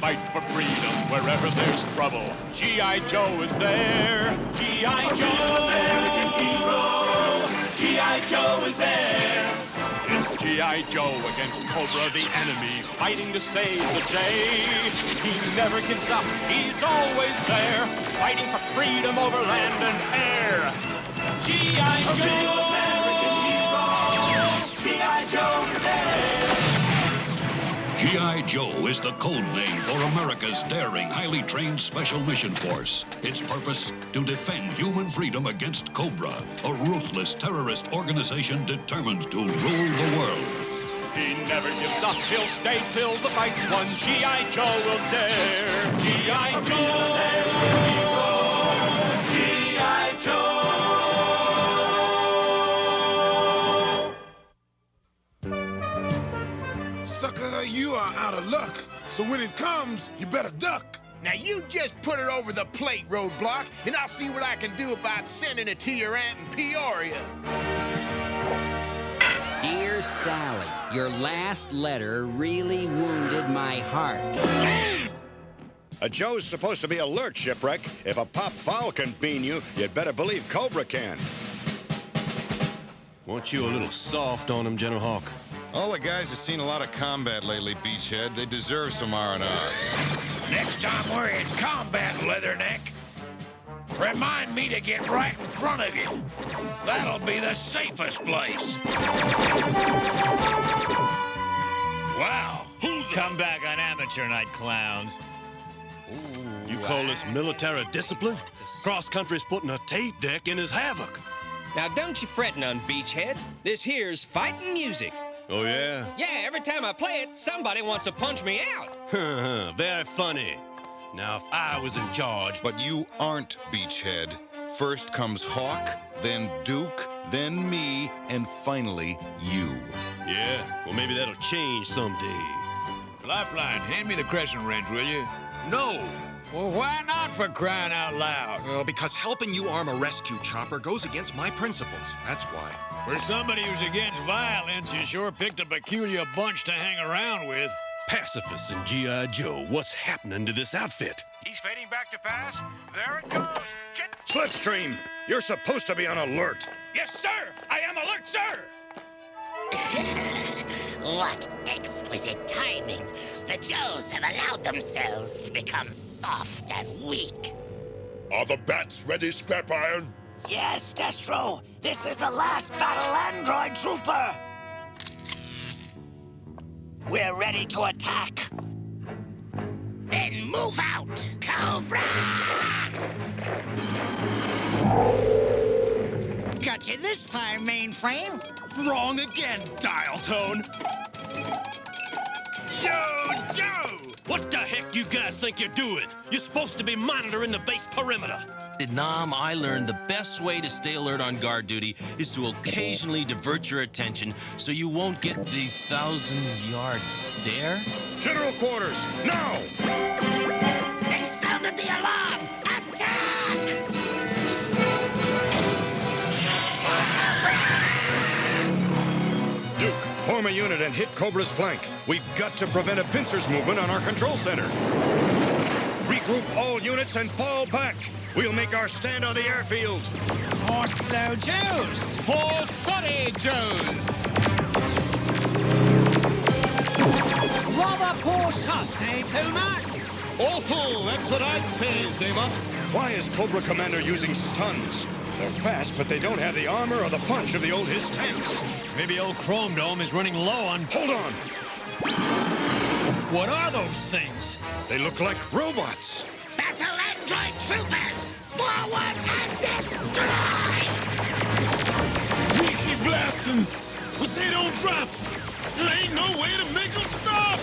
fight for freedom wherever there's trouble. G.I. Joe is there. G.I. Joe, American hero. G.I. Joe is there. It's G.I. Joe against Cobra, the enemy, fighting to save the day. He never gives up. He's always there, fighting for freedom over land and air. G.I. Joe, American hero. G.I. Joe is there. G.I. Joe is the code name for America's daring, highly trained Special Mission Force. Its purpose, to defend human freedom against Cobra, a ruthless terrorist organization determined to rule the world. He never gives up. He'll stay till the fight's won. G.I. Joe will dare. G.I. Joe, G.I. Joe. Sucker, you are out of luck. So when it comes, you better duck. Now you just put it over the plate, Roadblock, and I'll see what I can do about sending it to your aunt in Peoria. Dear Sally, your last letter really wounded my heart. A Joe's supposed to be alert, Shipwreck. If a pop foul can bean you, you'd better believe Cobra can. Weren't you a little soft on him, General Hawk? All the guys have seen a lot of combat lately, Beachhead. They deserve some R&R. Next time we're in combat, Leatherneck, remind me to get right in front of you. That'll be the safest place. Wow. Come back on amateur night, clowns. You call this military discipline? Cross-country's putting a tape deck in his havoc. Now, don't you fret none, Beachhead. This here's fighting music. Oh, yeah? Yeah, every time I play it, somebody wants to punch me out. Very funny. Now, if I was in charge... But you aren't, Beachhead. First comes Hawk, then Duke, then me, and finally you. Yeah, well, maybe that'll change someday. Lifeline, hand me the crescent wrench, will you? No! Well, why not, for crying out loud? Well, because helping you arm a rescue chopper goes against my principles. That's why. For somebody who's against violence, you sure picked a peculiar bunch to hang around with. Pacifists and G.I. Joe, what's happening to this outfit? He's fading back to pass. There it goes. Slipstream, you're supposed to be on alert. Yes, sir. I am alert, sir. What exquisite timing. The Joes have allowed themselves to become soft and weak. Are the bats ready, Scrap Iron? Yes, Destro. This is the last battle android trooper. We're ready to attack. Then move out, Cobra! Got you this time, mainframe. Wrong again, dial tone. Yo, Joe! What the heck you guys think you're doing? You're supposed to be monitoring the base perimeter. Nam, I learned the best way to stay alert on guard duty is to occasionally divert your attention so you won't get the 1,000-yard stare. General quarters, now! They sounded the alarm! Attack! Duke, form a unit and hit Cobra's flank. We've got to prevent a pincer's movement on our control center. Regroup all units and fall back. We'll make our stand on the airfield. For slow Joes! For sorry Joes! Rather poor shots, eh, Tomax? Awful, that's what I'd say, Zayma. Why is Cobra Commander using stuns? They're fast, but they don't have the armor or the punch of the old his tanks. Maybe old Chrome Dome is running low on... Hold on! What are those things? They look like robots. Battle android troopers! Forward and destroy! We keep blasting, but they don't drop. There ain't no way to make them stop.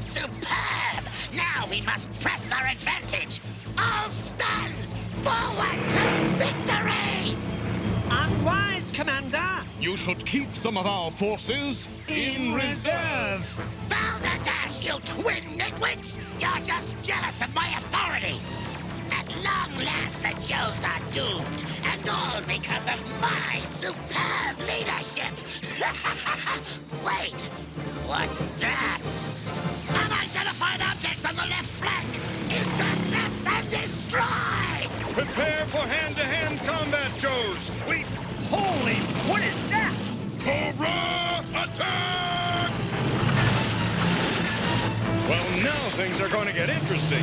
Superb! Now we must press our advantage. All stuns! Forward to victory! Unwise, Commander. You should keep some of our forces in reserve. Balderdash, you twin nitwits! You're just jealous of my authority! At long last, the Joes are doomed, and all because of my superb leadership! Wait, what's that? Unidentified object! What is that? Cobra attack! Well, now things are going to get interesting.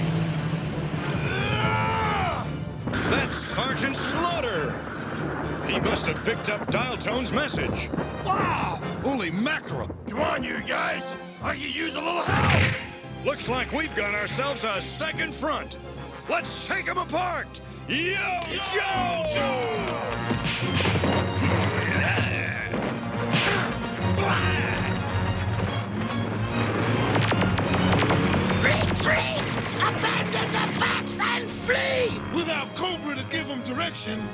That's Sergeant Slaughter. He must have picked up Dial Tone's message. Wow! Holy mackerel! Come on, you guys! I could use a little help! Looks like we've got ourselves a second front. Let's take them apart! Yo, Joe! Retreat! Abandon the bats and flee! Without Cobra to give them direction,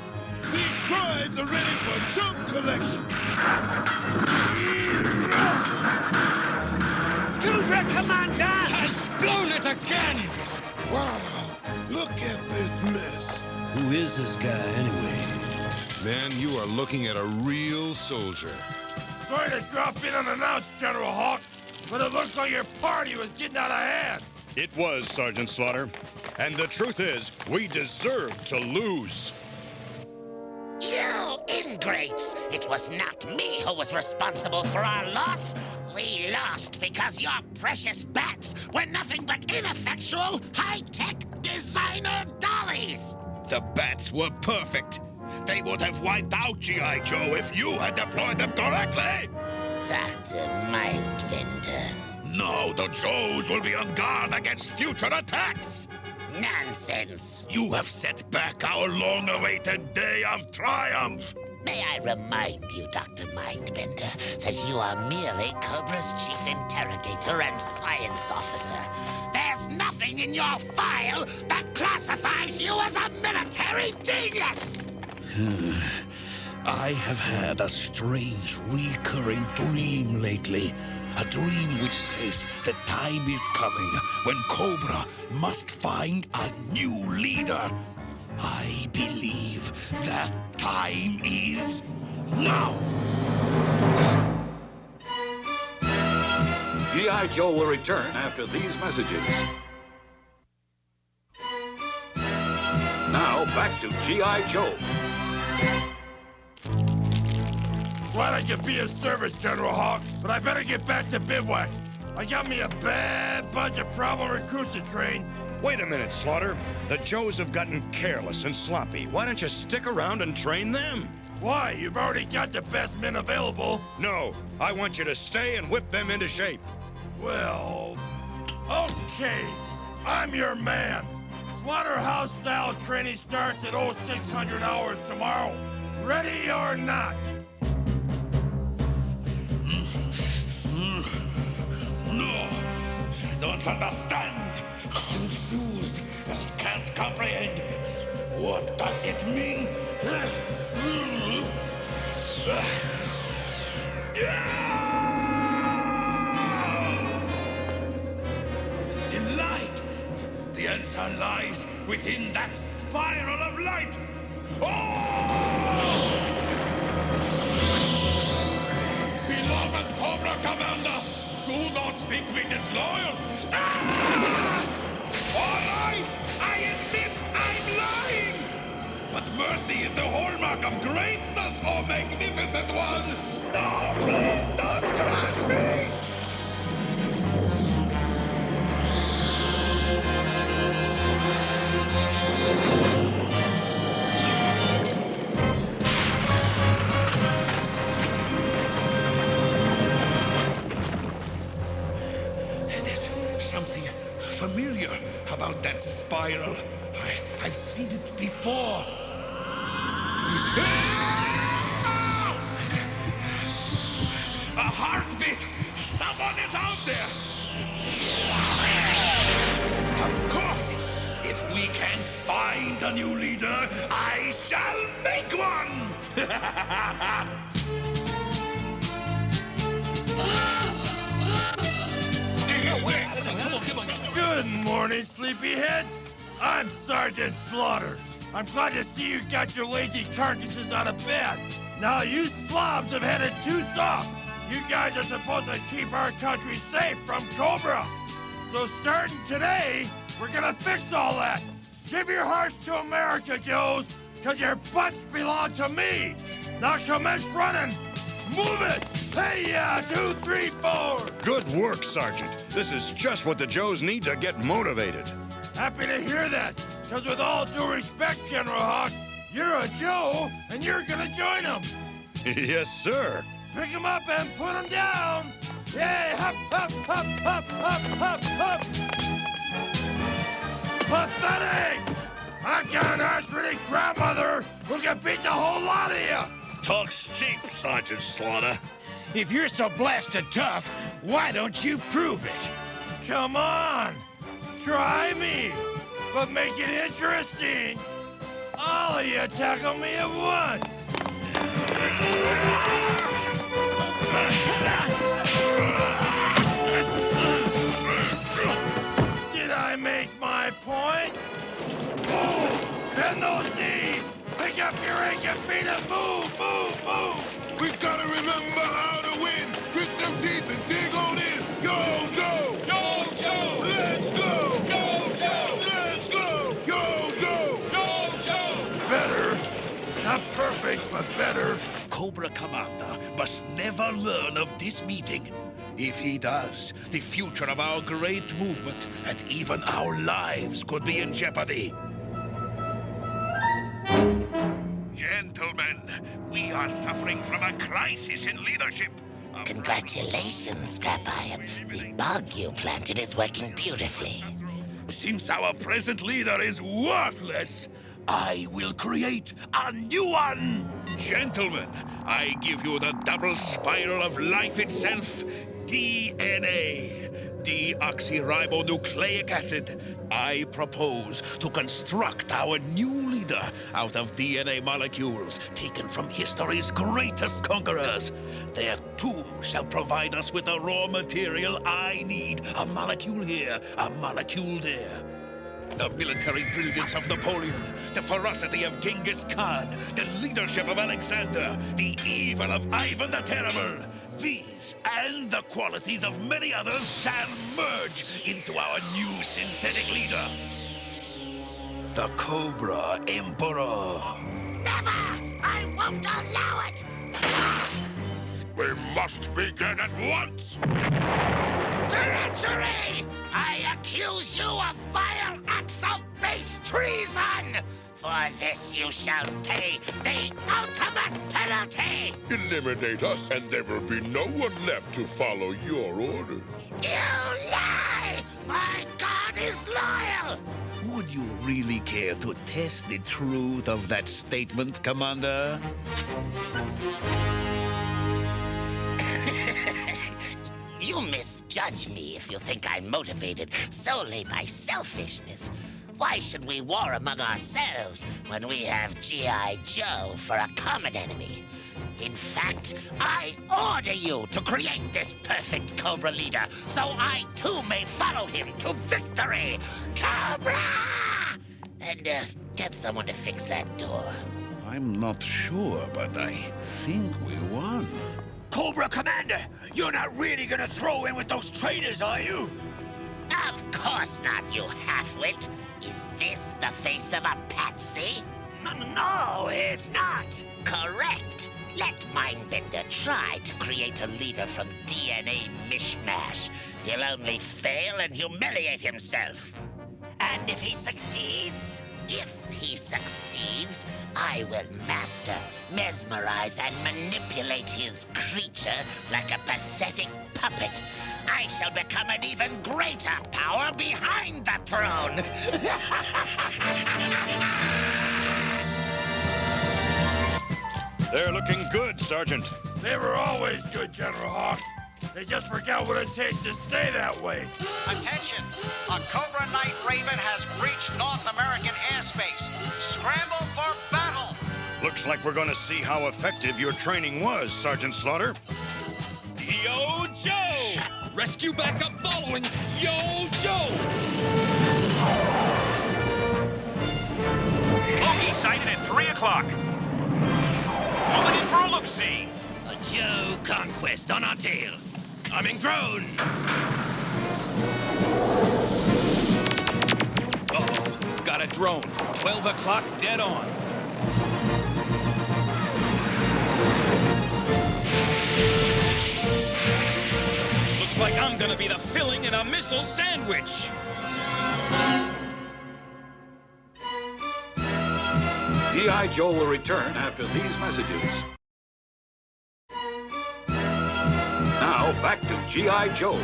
these droids are ready for junk collection. Cobra Commander! Has blown it again! Wow, look at this mess. Who is this guy anyway? Man, you are looking at a real soldier. Sorry to drop in unannounced, General Hawk, but it looked like your party was getting out of hand. It was, Sergeant Slaughter. And the truth is, we deserve to lose. You ingrates! It was not me who was responsible for our loss. We lost because your precious bats were nothing but ineffectual, high-tech designer dollies. The bats were perfect. They would have wiped out G.I. Joe if you had deployed them correctly. Dr. Mindbender. Now the Joes will be on guard against future attacks. Nonsense. You have set back our long-awaited day of triumph. May I remind you, Dr. Mindbender, that you are merely Cobra's chief interrogator and science officer. There's nothing in your file that classifies you as a military genius! I have had a strange recurring dream lately. A dream which says the time is coming when Cobra must find a new leader. I believe that time is now! G.I. Joe will return after these messages. Now, back to G.I. Joe. Glad I could be of service, General Hawk, but I better get back to bivouac. I got me a bad bunch of problem recruits to train. Wait a minute, Slaughter. The Joes have gotten careless and sloppy. Why don't you stick around and train them? Why? You've already got the best men available. No, I want you to stay and whip them into shape. Well, okay. I'm your man. Slaughterhouse-style training starts at 0600 hours tomorrow. Ready or not? No, I don't understand. Confused. I can't comprehend. What does it mean? The light! The answer lies within that spiral of light! Oh! Beloved Cobra Commander! Do not think me disloyal! Ah! All right! I admit I'm lying! But mercy is the hallmark of greatness, oh magnificent one! No, please don't crush me! There's something familiar about that spiral. I've seen it before. A heartbeat! Someone is out there! Of course! If we can't find a new leader, I shall make one! Good morning, sleepyheads. I'm Sergeant Slaughter. I'm glad to see you got your lazy carcasses out of bed. Now you slobs have had it too soft. You guys are supposed to keep our country safe from Cobra. So starting today, we're gonna fix all that. Give your hearts to America, Joes, because your butts belong to me. Now commence running! Move it! Hey, 2, 3, 4! Good work, Sergeant. This is just what the Joes need to get motivated. Happy to hear that, because with all due respect, General Hawk, you're a Joe, and you're gonna join them. Yes, sir. Pick him up and put him down! Yay! Hop, hop, hop, hop, hop, hop, hop! Pathetic! I've got an arthritic grandmother who can beat the whole lot of you! Talk's cheap, Sergeant Slaughter. If you're so blasted tough, why don't you prove it? Come on! Try me! But make it interesting! All of you tackle me at once! Did I make my point? Move! Bend those knees! Pick up your aching feet and move, move, move! We gotta remember how to win. Grit them teeth and dig on in. Yo, Joe! Yo, Joe! Let's go! Yo, Joe! Let's go! Yo, Joe! Yo, Joe! Better. Not perfect, but better. Cobra Commander must never learn of this meeting. If he does, the future of our great movement and even our lives could be in jeopardy. Gentlemen, we are suffering from a crisis in leadership. Congratulations, Scrap-Iron. The bug you planted is working beautifully. Since our present leader is worthless, I will create a new one! Gentlemen, I give you the double spiral of life itself, DNA. Deoxyribonucleic acid. I propose to construct our new leader out of DNA molecules taken from history's greatest conquerors. Their tomb shall provide us with the raw material I need. A molecule here, a molecule there. The military brilliance of Napoleon, the ferocity of Genghis Khan, the leadership of Alexander, the evil of Ivan the Terrible. These and the qualities of many others shall merge into our new synthetic leader. The Cobra Emperor. Never! I won't allow it! We must begin at once! Treachery! I accuse you of vile acts of base treason! For this you shall pay the ultimate penalty! Eliminate us, and there will be no one left to follow your orders. You lie! My God is loyal! Would you really care to test the truth of that statement, Commander? You misjudge me if you think I'm motivated solely by selfishness. Why should we war among ourselves when we have G.I. Joe for a common enemy? In fact, I order you to create this perfect Cobra leader so I too may follow him to victory! Cobra! And get someone to fix that door. I'm not sure, but I think we won. Cobra Commander, you're not really gonna throw in with those traitors, are you? Of course not, you half-wit. Is this the face of a patsy? No, it's not. Correct. Let Mindbender try to create a leader from DNA mishmash. He'll only fail and humiliate himself. And if he succeeds? If he succeeds, I will master, mesmerize, and manipulate his creature like a pathetic puppet. I shall become an even greater power behind the throne. They're looking good, Sergeant. They were always good, General Hawk. They just forgot what it takes to stay that way. Attention! A Cobra Knight Raven has breached North American airspace. Scramble for battle! Looks like we're gonna see how effective your training was, Sergeant Slaughter. Yo, Joe! Rescue backup following! Yo, Joe! Bogey sighted at 3 o'clock. Pulling in for a look-see. A Joe conquest on our tail. Coming drone. Uh-oh, got a drone. 12 o'clock dead on. gonna be the filling in a missile sandwich. G.I. Joe will return after these messages. Now, back to G.I. Joe.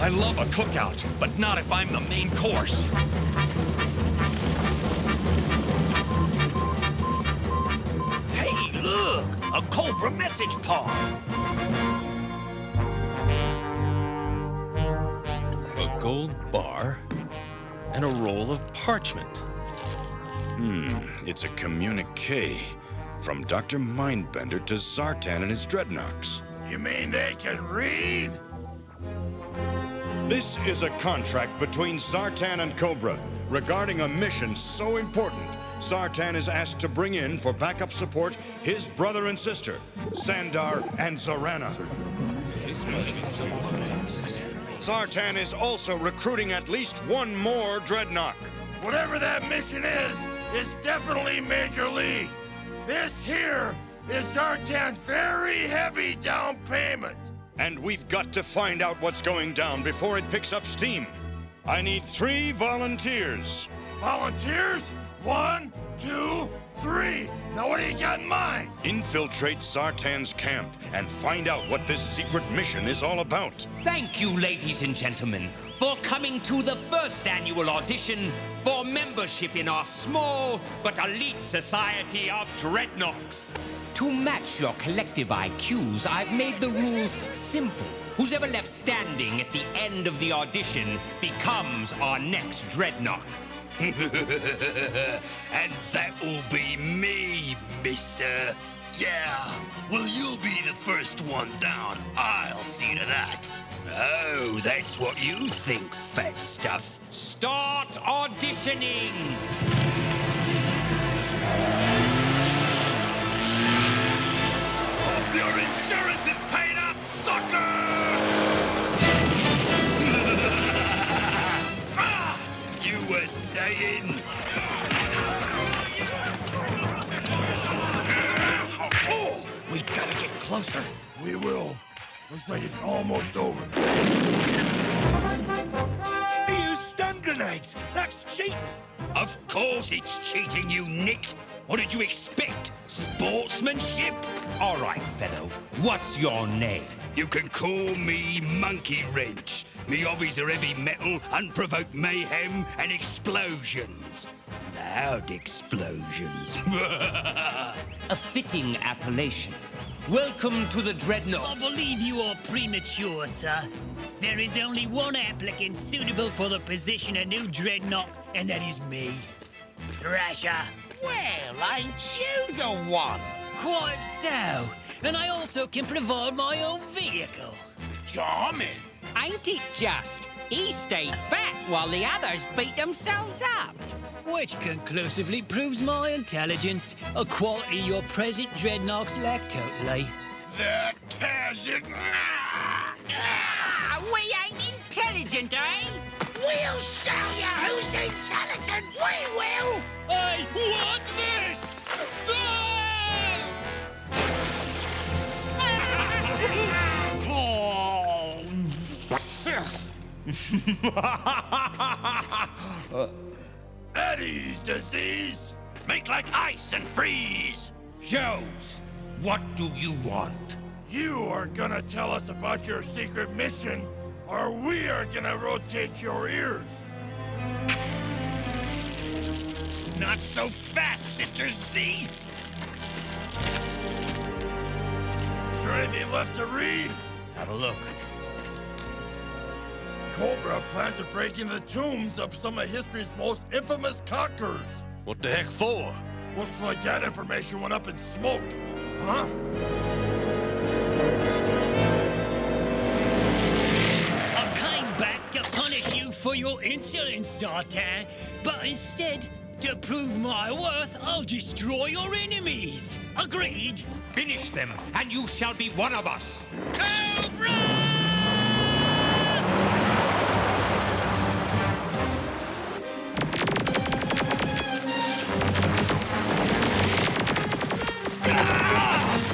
I love a cookout, but not if I'm the main course. Hey, look! A Cobra message pod! A gold bar and a roll of parchment. It's a communique from Dr. Mindbender to Zartan and his dreadnoughts. You mean they can read? This is a contract between Zartan and Cobra regarding a mission so important. Zartan is asked to bring in for backup support his brother and sister, Sandar and Zorana. Zartan is also recruiting at least one more dreadnought. Whatever that mission is, it's definitely Major League. This here is Zartan's very heavy down payment. And we've got to find out what's going down before it picks up steam. I need 3 volunteers. Volunteers? 1, 2, 3. Now what do you got in mind? Infiltrate Zartan's camp and find out what this secret mission is all about. Thank you, ladies and gentlemen, for coming to the first annual audition for membership in our small but elite society of dreadnoughts. To match your collective IQs, I've made the rules simple. Who's ever left standing at the end of the audition becomes our next dreadnought. And that will be me, mister. Yeah, well, you'll be the first one down. I'll see to that. Oh, that's what you think, fat stuff. Start auditioning! Hope your insurance is paid up, sucker! You were saying... Oh, we gotta get closer. We will. Looks like it's almost over. He used stun grenades! That's cheating! Of course it's cheating, you nit! What did you expect? Sportsmanship? All right, fellow. What's your name? You can call me Monkey Wrench. Me hobbies are heavy metal, unprovoked mayhem, and explosions. Loud explosions. A fitting appellation. Welcome to the Dreadnought. I believe you are premature, sir. There is only one applicant suitable for the position of new Dreadnought, and that is me. Thrasher. Well, ain't you the one? Quite so. And I also can provide my own vehicle. Charming. Ain't it just? He stayed back while the others beat themselves up. Which conclusively proves my intelligence, a quality your present dreadnoughts lack totally. That tears it. We ain't intelligent, eh? We'll show you who's intelligent. We will. Hey, what's this? Eddie's disease. Make like ice and freeze! Joes, what do you want? You are gonna tell us about your secret mission, or we are gonna rotate your ears. Not so fast, Sister Z! Is there anything left to read? Have a look. Cobra plans to break into the tombs of some of history's most infamous conquerors. What the heck for? Looks like that information went up in smoke. Huh? I came back to punish you for your insolence, Sartan, but instead, to prove my worth, I'll destroy your enemies. Agreed? Finish them, and you shall be one of us.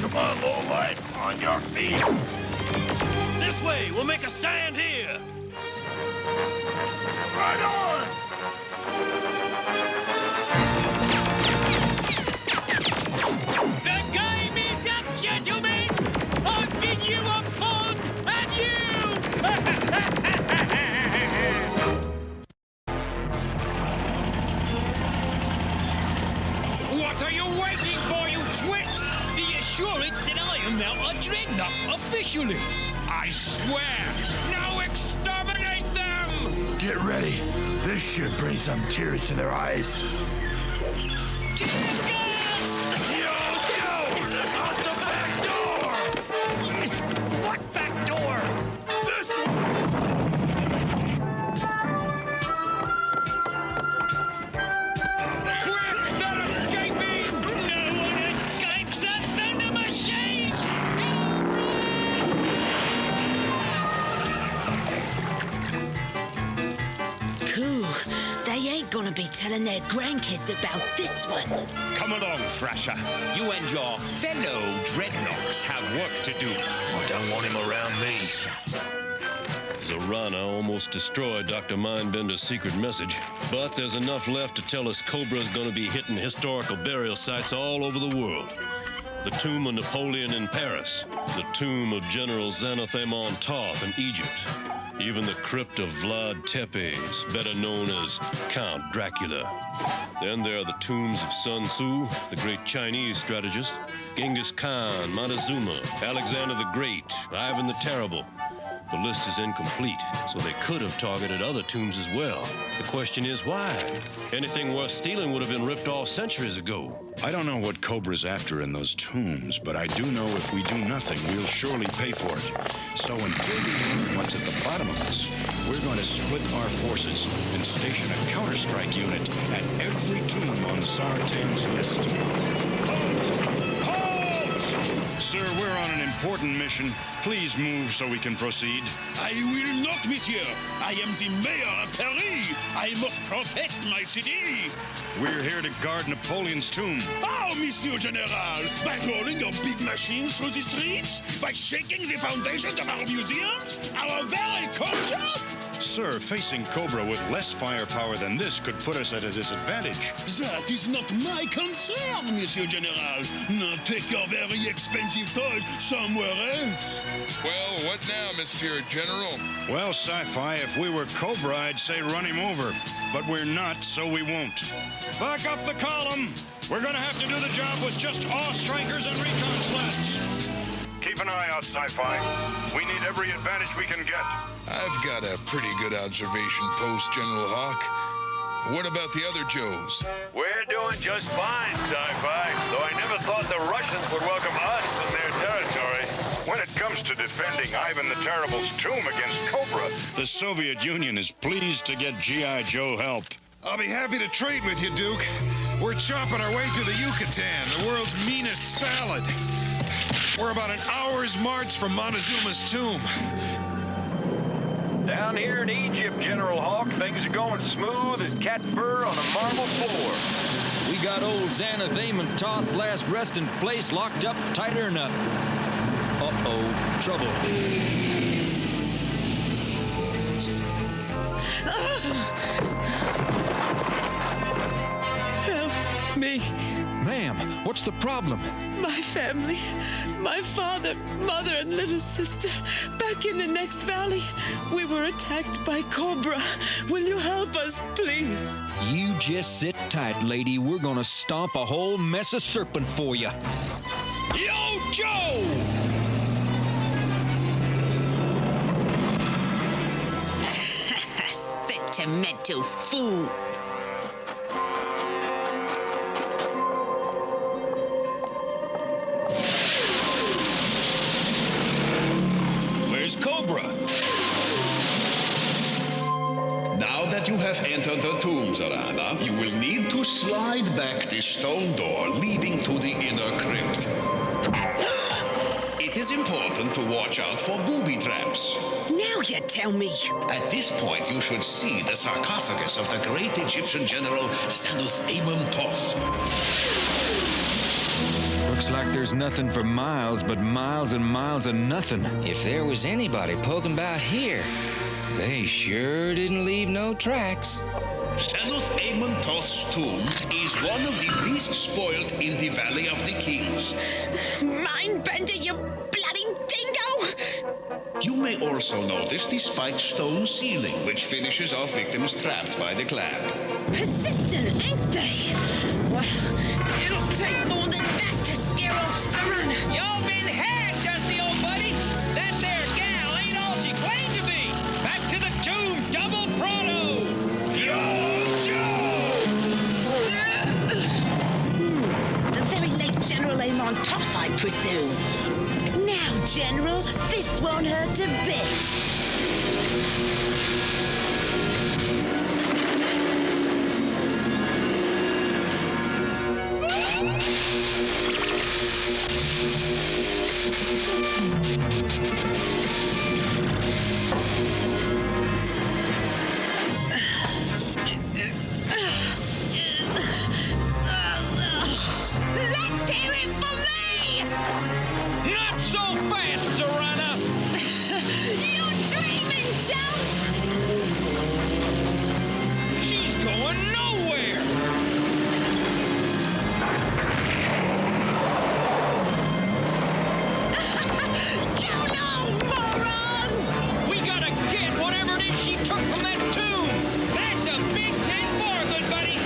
Come on, lowlight, on your feet. This way, we'll make a stand here. Right on. The game is up, gentlemen! I bid you a fond adieu! What are you waiting for, you twit? The assurance that I am now a dreadnought officially. I swear, now exterminate them! Get ready. This should bring some tears to their eyes. What back door? This one! Quick, they're escaping! No one escapes the thunder machine! Cool. They ain't gonna be telling their grandkids about this one. Come along, Thrasher. You and your fellow Dreadnoks have work to do. I don't want him around me. Zorana almost destroyed Dr. Mindbender's secret message, but there's enough left to tell us Cobra's gonna be hitting historical burial sites all over the world. The tomb of Napoleon in Paris, the tomb of General Xanathamon Toth in Egypt, even the crypt of Vlad Tepes, better known as Count Dracula. Then there are the tombs of Sun Tzu, the great Chinese strategist, Genghis Khan, Montezuma, Alexander the Great, Ivan the Terrible. The list is incomplete, so they could have targeted other tombs as well. The question is why? Anything worth stealing would have been ripped off centuries ago. I don't know what Cobra's after in those tombs, but I do know if we do nothing, we'll surely pay for it. So until we learn what's at the bottom of this, we're going to split our forces and station a counter-strike unit at every tomb on Sartan's list. Halt! Halt! Sir, we're on an important mission. Please move so we can proceed. I will not, monsieur. I am the mayor of Paris. I must protect my city. We're here to guard Napoleon's tomb. How, Monsieur General? By rolling your big machines through the streets? By shaking the foundations of our museums? Our very culture? Sir, facing Cobra with less firepower than this could put us at a disadvantage. That is not my concern, Monsieur General. Now take your very expensive toys somewhere else. Well, what now, Monsieur General? Well, Sci-Fi, if we were Cobra, I'd say run him over. But we're not, so we won't. Back up the column! We're gonna have to do the job with just awe-strikers and recon sleds. Keep an eye out, Sci-Fi. We need every advantage we can get. I've got a pretty good observation post, General Hawk. What about the other Joes? We're doing just fine, Sci-Fi, though I never thought the Russians would welcome us in their territory. When it comes to defending Ivan the Terrible's tomb against Cobra, the Soviet Union is pleased to get G.I. Joe help. I'll be happy to trade with you, Duke. We're chopping our way through the Yucatan, the world's meanest salad. We're about an hour's march from Montezuma's tomb. Down here in Egypt, General Hawk, things are going smooth as cat fur on a marble floor. We got old Xanathamon Toth's last resting place locked up tighter than a... Uh-oh, trouble. Help me. Ma'am, what's the problem? My family, my father, mother, and little sister, back in the next valley. We were attacked by Cobra. Will you help us, please? You just sit tight, lady. We're gonna stomp a whole mess of serpent for you. Yo, Joe! Sentimental fools. have entered the tombs, Arana, you will need to slide back the stone door leading to the inner crypt. It is important to watch out for booby traps. Now you tell me. At this point, you should see the sarcophagus of the great Egyptian general Serpentor. Looks like there's nothing for miles, but miles and miles of nothing. If there was anybody poking about here, they sure didn't leave no tracks. Serpentor's tomb is one of the least spoiled in the Valley of the Kings. Mindbender, you bloody dingo! You may also notice the spiked stone ceiling, which finishes off victims trapped by the clamp. Persistent, ain't they? Well, it'll take more than that to scare off Serena. Y'all been had, Dusty old buddy. That there gal ain't all she claimed to be. Back to the tomb, double pronto. The very late General Amon Toth, I presume. Now, General, this won't hurt a bit. Let's hear it for me! Not so fast, Zorana! You're dreaming, Joe! She's going nowhere! So long, morons! We gotta get whatever it is she took from that tomb! That's a big 10-4, good buddy!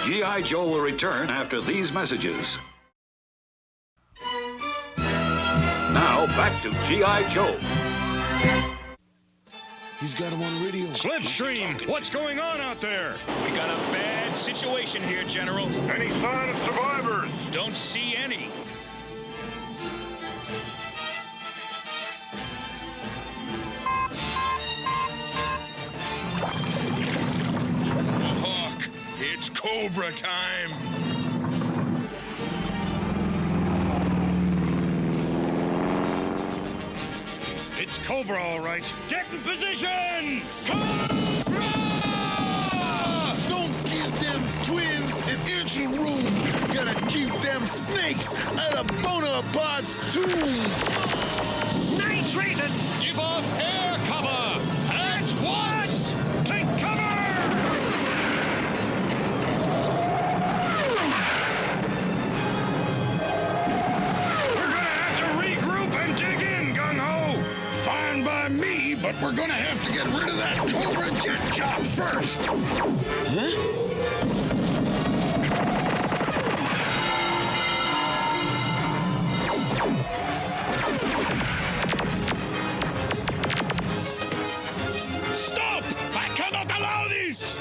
G.I. Joe will return after these messages. Now, back to G.I. Joe. He's got him on radio. Slipstream, what's going on out there? We got a bad situation here, General. Any sign of survivors? Don't see any. Hawk, it's Cobra time. It's Cobra, all right. Get in position! Don't give them twins an inch of room. Gotta keep them snakes out of Bonaparte's tomb. Night Raven! Give us air cover! At once! Take cover! We're gonna have to regroup and dig in, Gung-Ho! Fine by me, but we're gonna have to get rid of that Cobra jet job first. Huh? Stop! I cannot allow this!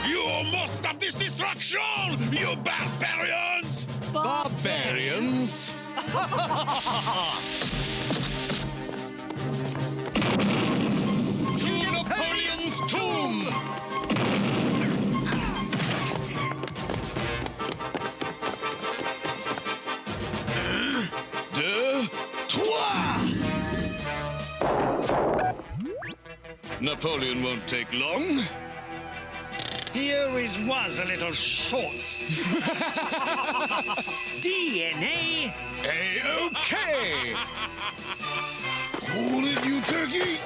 You must stop this destruction, you barbarians! Barbarians? To Napoleon's tomb! Deux, trois! Napoleon won't take long. He always was a little short. DNA. A-OK! Hold it, you turkey!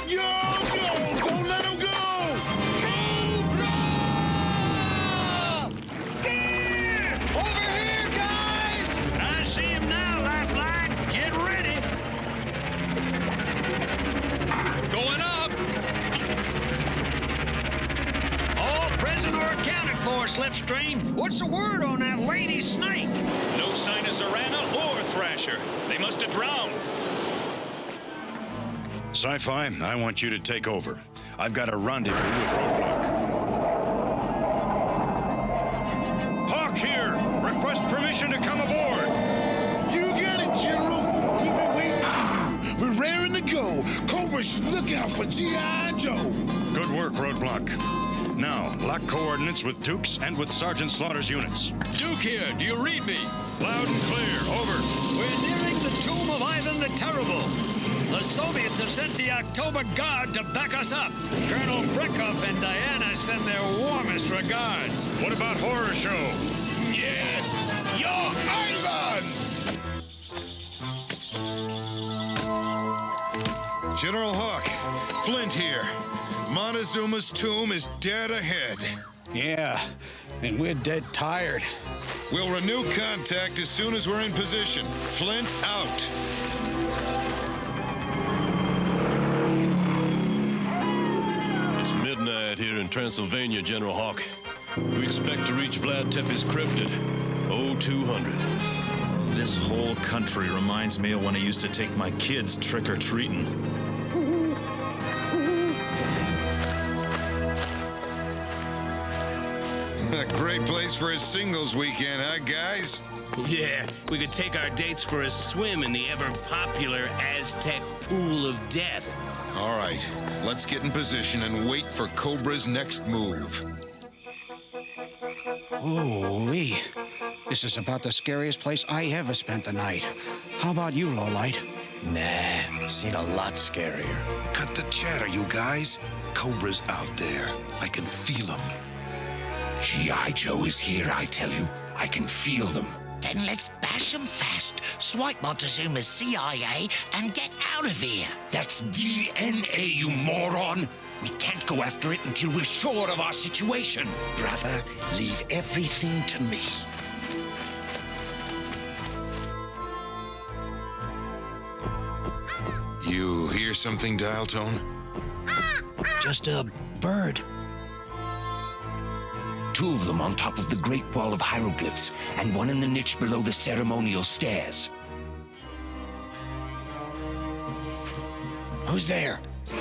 Yo, Joe, don't let him go! There! Over here, guys! I see him now, Lifeline. Get ready. Going up! All present or accounted for, Slip. Slipstream? What's the word on that lady snake? No sign of Zorana or Thrasher. They must have drowned. Sci-Fi, I want you to take over. I've got a rendezvous with Roadblock. Hawk here! Request permission to come aboard! You got it, General. We've been waiting for you. We're raring to go. Cobra should look out for G.I. Joe. Good work, Roadblock. Now, lock coordinates with Duke's and with Sergeant Slaughter's units. Duke here, do you read me? Loud and clear, over. We're nearing the tomb of Ivan the Terrible. The Soviets have sent the October Guard to back us up. Colonel Brekov and Diana send their warmest regards. What about Horror Show? Yeah, you're Ivan! General Hawk, Flint here. Montezuma's tomb is dead ahead. Yeah, and we're dead tired. We'll renew contact as soon as we're in position. Flint out. It's midnight here in Transylvania, General Hawk. We expect to reach Vlad Tepes crypt at 0200. This whole country reminds me of when I used to take my kids trick-or-treating. A great place for a singles weekend, huh, guys? Yeah, we could take our dates for a swim in the ever-popular Aztec Pool of Death. All right, let's get in position and wait for Cobra's next move. Ooh-wee. This is about the scariest place I ever spent the night. How about you, Lowlight? Nah, seen a lot scarier. Cut the chatter, you guys. Cobra's out there. I can feel him. G.I. Joe is here, I tell you. I can feel them. Then let's bash them fast, swipe Montezuma's CIA, and get out of here. That's DNA, you moron. We can't go after it until we're sure of our situation. Brother, leave everything to me. You hear something, Dial Tone? Just a bird. Two of them on top of the Great Wall of Hieroglyphs, and one in the niche below the ceremonial stairs. Who's there? Coming,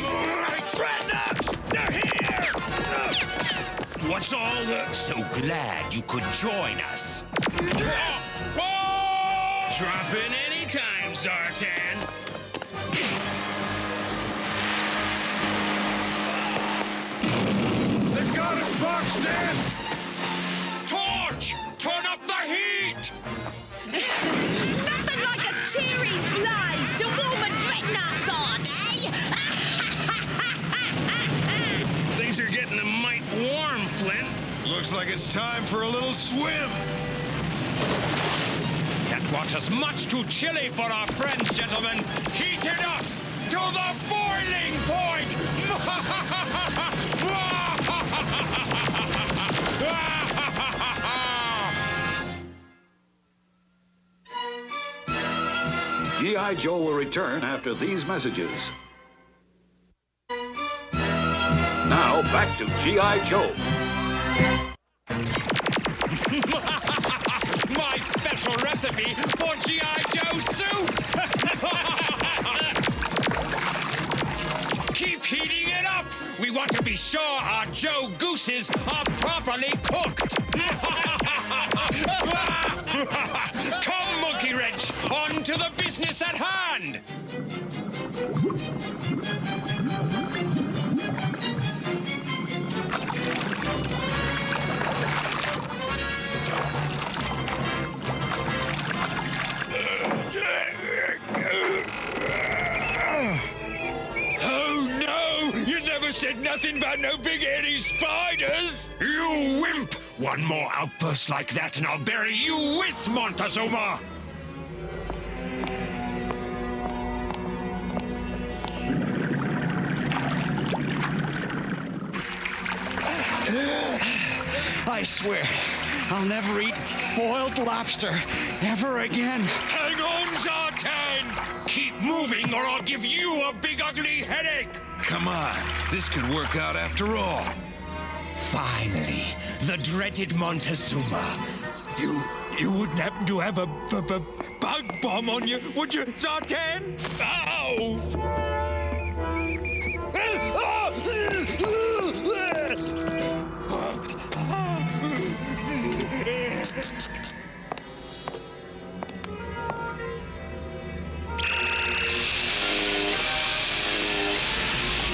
Lowlight! Dreadnoughts! They're here! What's all the... So glad you could join us. Drop in anytime, Zartan. They've got us boxed in! Torch! Turn up the heat! Nothing like a cheery blaze to warm a dreadnoughts on, eh? Things are getting a mite warm, Flint. Looks like it's time for a little swim. That water's much too chilly for our friends, gentlemen. Heat it up to the boiling point! G.I. Joe will return after these messages. Now, back to G.I. Joe. My special recipe for G.I. Joe soup! Keep heating it up! We want to be sure our Joe Gooses are properly cooked! Come, Monkey Wrench, on to the business at hand! Oh no! You never said nothing about no big hairy spiders! You wimp! One more outburst like that and I'll bury you with Montezuma! I swear, I'll never eat boiled lobster ever again. Hang on, Zartan! Keep moving or I'll give you a big ugly headache! Come on, this could work out after all. Finally, the dreaded Montezuma. You wouldn't happen to have a bug bomb on you, would you, Zartan? Ow!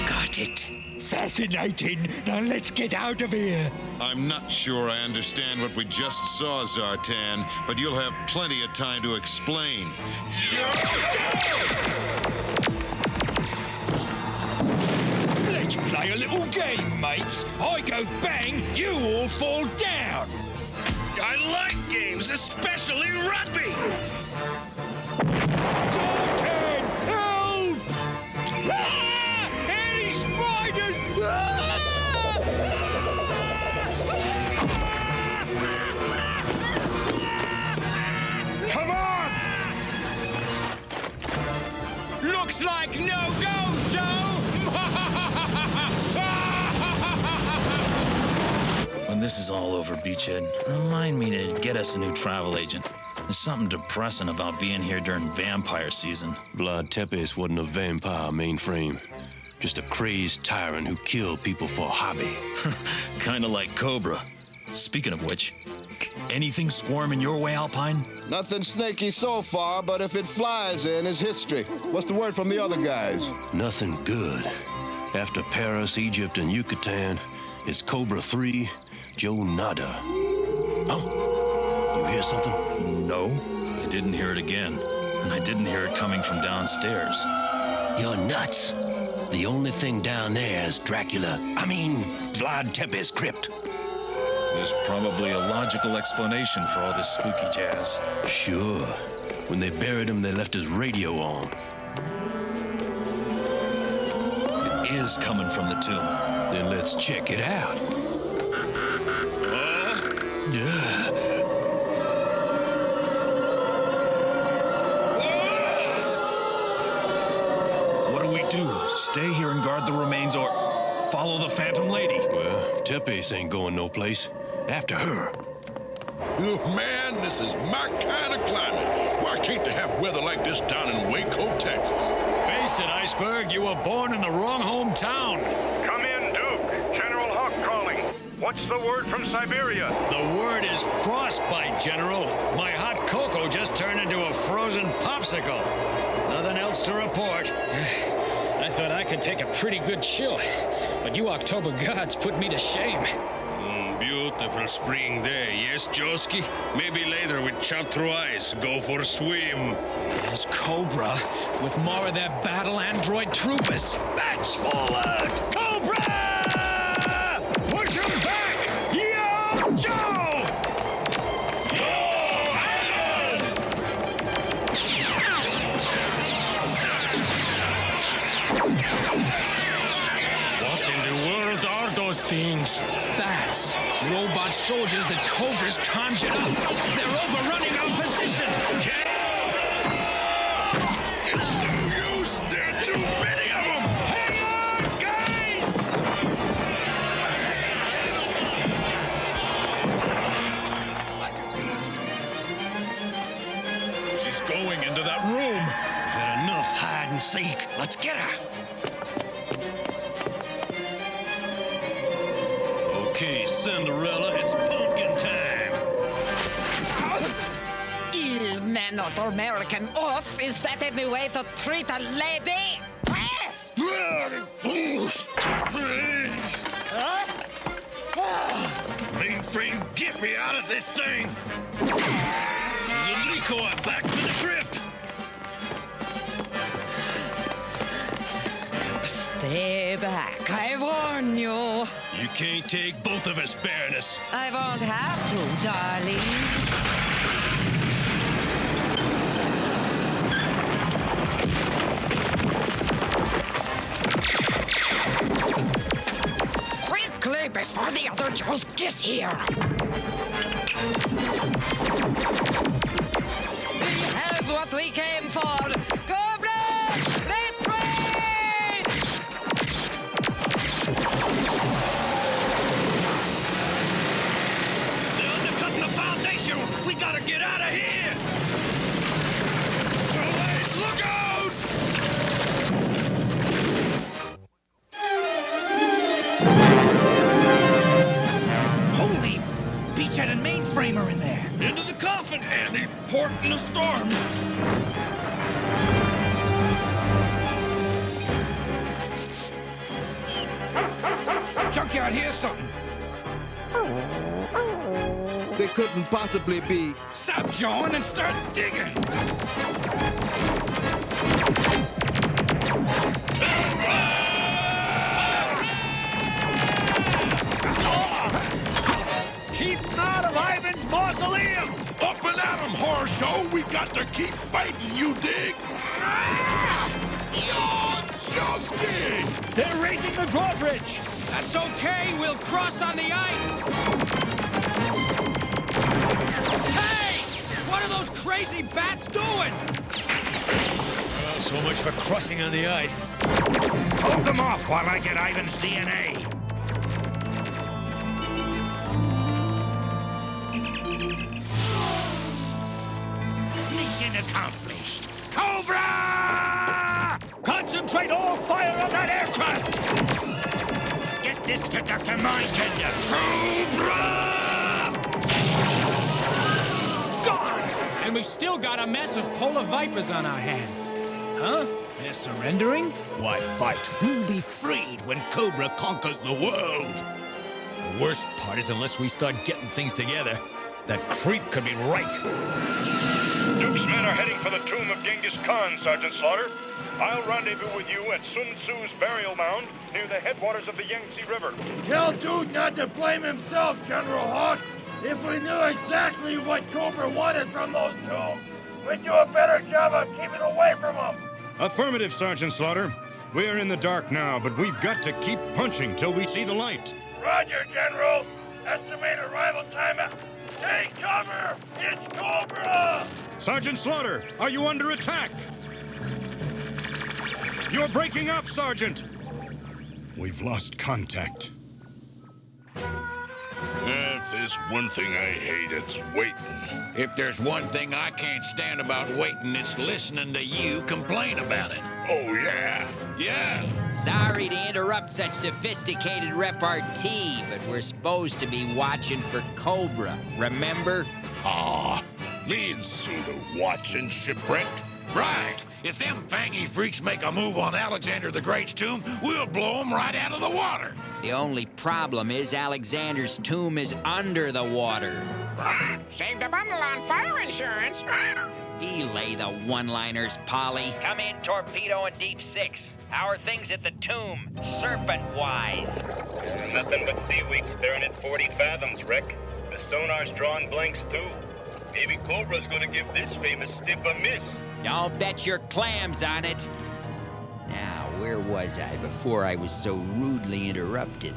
Got it. Fascinating. Now let's get out of here. I'm not sure I understand what we just saw, Zartan, but you'll have plenty of time to explain. Let's play a little game, mates. I go bang, you all fall down. I like games, especially rugby! Zartan, help! Ah! Any spiders! Come on! Looks like no go, Joe! When this is all over, Beachhead, remind me to get us a new travel agent. There's something depressing about being here during vampire season. Vlad Tepes wasn't a vampire, mainframe. Just a crazed tyrant who killed people for a hobby. Kinda like Cobra. Speaking of which, anything squirming your way, Alpine? Nothing snaky so far, but if it flies in, it's history. What's the word from the other guys? Nothing good. After Paris, Egypt, and Yucatan, it's Cobra 3, Joe Nada. Oh, you hear something? No, I didn't hear it again. And I didn't hear it coming from downstairs. You're nuts. The only thing down there is Vlad Tepes' crypt. There's probably a logical explanation for all this spooky jazz. Sure. When they buried him, they left his radio on. It is coming from the tomb. Then let's check it out. What do we do? Stay here and guard the remains or follow the Phantom Lady? Well, Tepes ain't going no place. After her. Oh, man, this is my kind of climate. Why can't they have weather like this down in Waco, Texas? Face it, Iceberg, you were born in the wrong hometown. Come in, Duke. General Hawk calling. What's the word from Siberia? The word is frostbite, General. My hot cocoa just turned into a frozen popsicle. Nothing else to report. I thought I could take a pretty good chill, but you October gods put me to shame. Beautiful spring day, yes, Joski? Maybe later with chop through ice, go for a swim. There's Cobra with more of their battle android troopers. Bats forward! Cobra! Push him back! Yo, Joe! What in the world are those things? Bats. Robot soldiers that Cobra's conjured up. They're overrunning our position. It's no use. There are too many of them. Hang on, guys! She's going into that room. We've had enough hide and seek. Let's get her. Okay, Cinderella, it's pumpkin time. Il man not American off. Is that any way to treat a lady? Mainframe, get me out of this thing! She's a decoy back to the crypt! Stay back, I warn you. You can't take both of us, Baroness. I won't have to, darling. Quickly, before the other Joes get here. We have what we came for. Cobra! elephant Andy port in a storm. Junkyard, here's something. They couldn't possibly be. Stop jawing and start digging. Keep him out of Ivan's mausoleum! Up and at 'em, horror show! We got to keep fighting, you dig? Yoski! They're raising the drawbridge! That's okay, we'll cross on the ice. Hey! What are those crazy bats doing? Oh, so much for crossing on the ice. Hold them off while I get Ivan's DNA. Mission accomplished. Cobra! Concentrate all fire on that aircraft! Get this to Dr. Mindbender. Cobra! Gone! And we've still got a mess of polar vipers on our hands. Huh? They're surrendering? Why fight? We'll be freed when Cobra conquers the world. The worst part is unless we start getting things together, that creep could be right. Duke's men are heading for the tomb of Genghis Khan, Sergeant Slaughter. I'll rendezvous with you at Sun Tzu's burial mound near the headwaters of the Yangtze River. Tell Duke not to blame himself, General Hawk. If we knew exactly what Cobra wanted from those tombs, we'd do a better job of keeping away from them. Affirmative, Sergeant Slaughter. We are in the dark now, but we've got to keep punching till we see the light. Roger, General. Estimate arrival time at... Take cover! It's Cobra! Sergeant Slaughter, are you under attack? You're breaking up, Sergeant! We've lost contact. If there's one thing I hate, it's waiting. If there's one thing I can't stand about waiting, it's listening to you complain about it. Oh, yeah? Yeah. Sorry to interrupt such sophisticated repartee, but we're supposed to be watching for Cobra, remember? Aw, me and Suda watching shipwreck? Right. If them fangy freaks make a move on Alexander the Great's tomb, we'll blow them right out of the water. The only problem is Alexander's tomb is under the water. Saved a bundle on fire insurance. Belay the one-liners, Polly. Come in, Torpedo and Deep Six. How are things at the tomb, serpent-wise? Nothing but seaweed staring at 40 fathoms, Rick. The sonar's drawing blanks, too. Maybe Cobra's gonna give this famous stiff a miss. Don't bet your clams on it. Now, where was I before I was so rudely interrupted?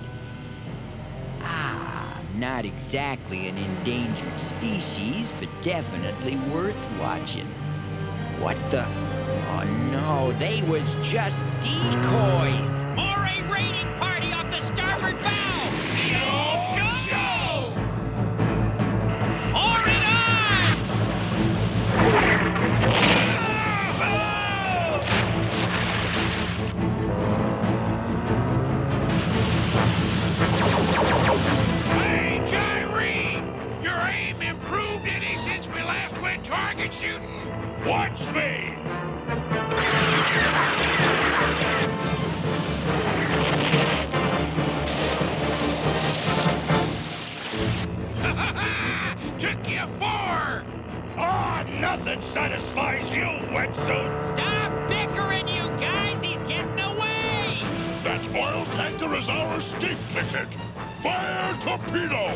Ah, not exactly an endangered species, but definitely worth watching. What the? Oh no, they was just decoys! Or a raiding party off the starboard bow! Yo! Pour it on! Hey, Jyrene! Your aim improved any since we last went target shooting? Watch me! Took you 4! Ah, nothing satisfies you, wetsuit! Stop bickering, you guys! He's getting away! That oil tanker is our escape ticket! Fire torpedo!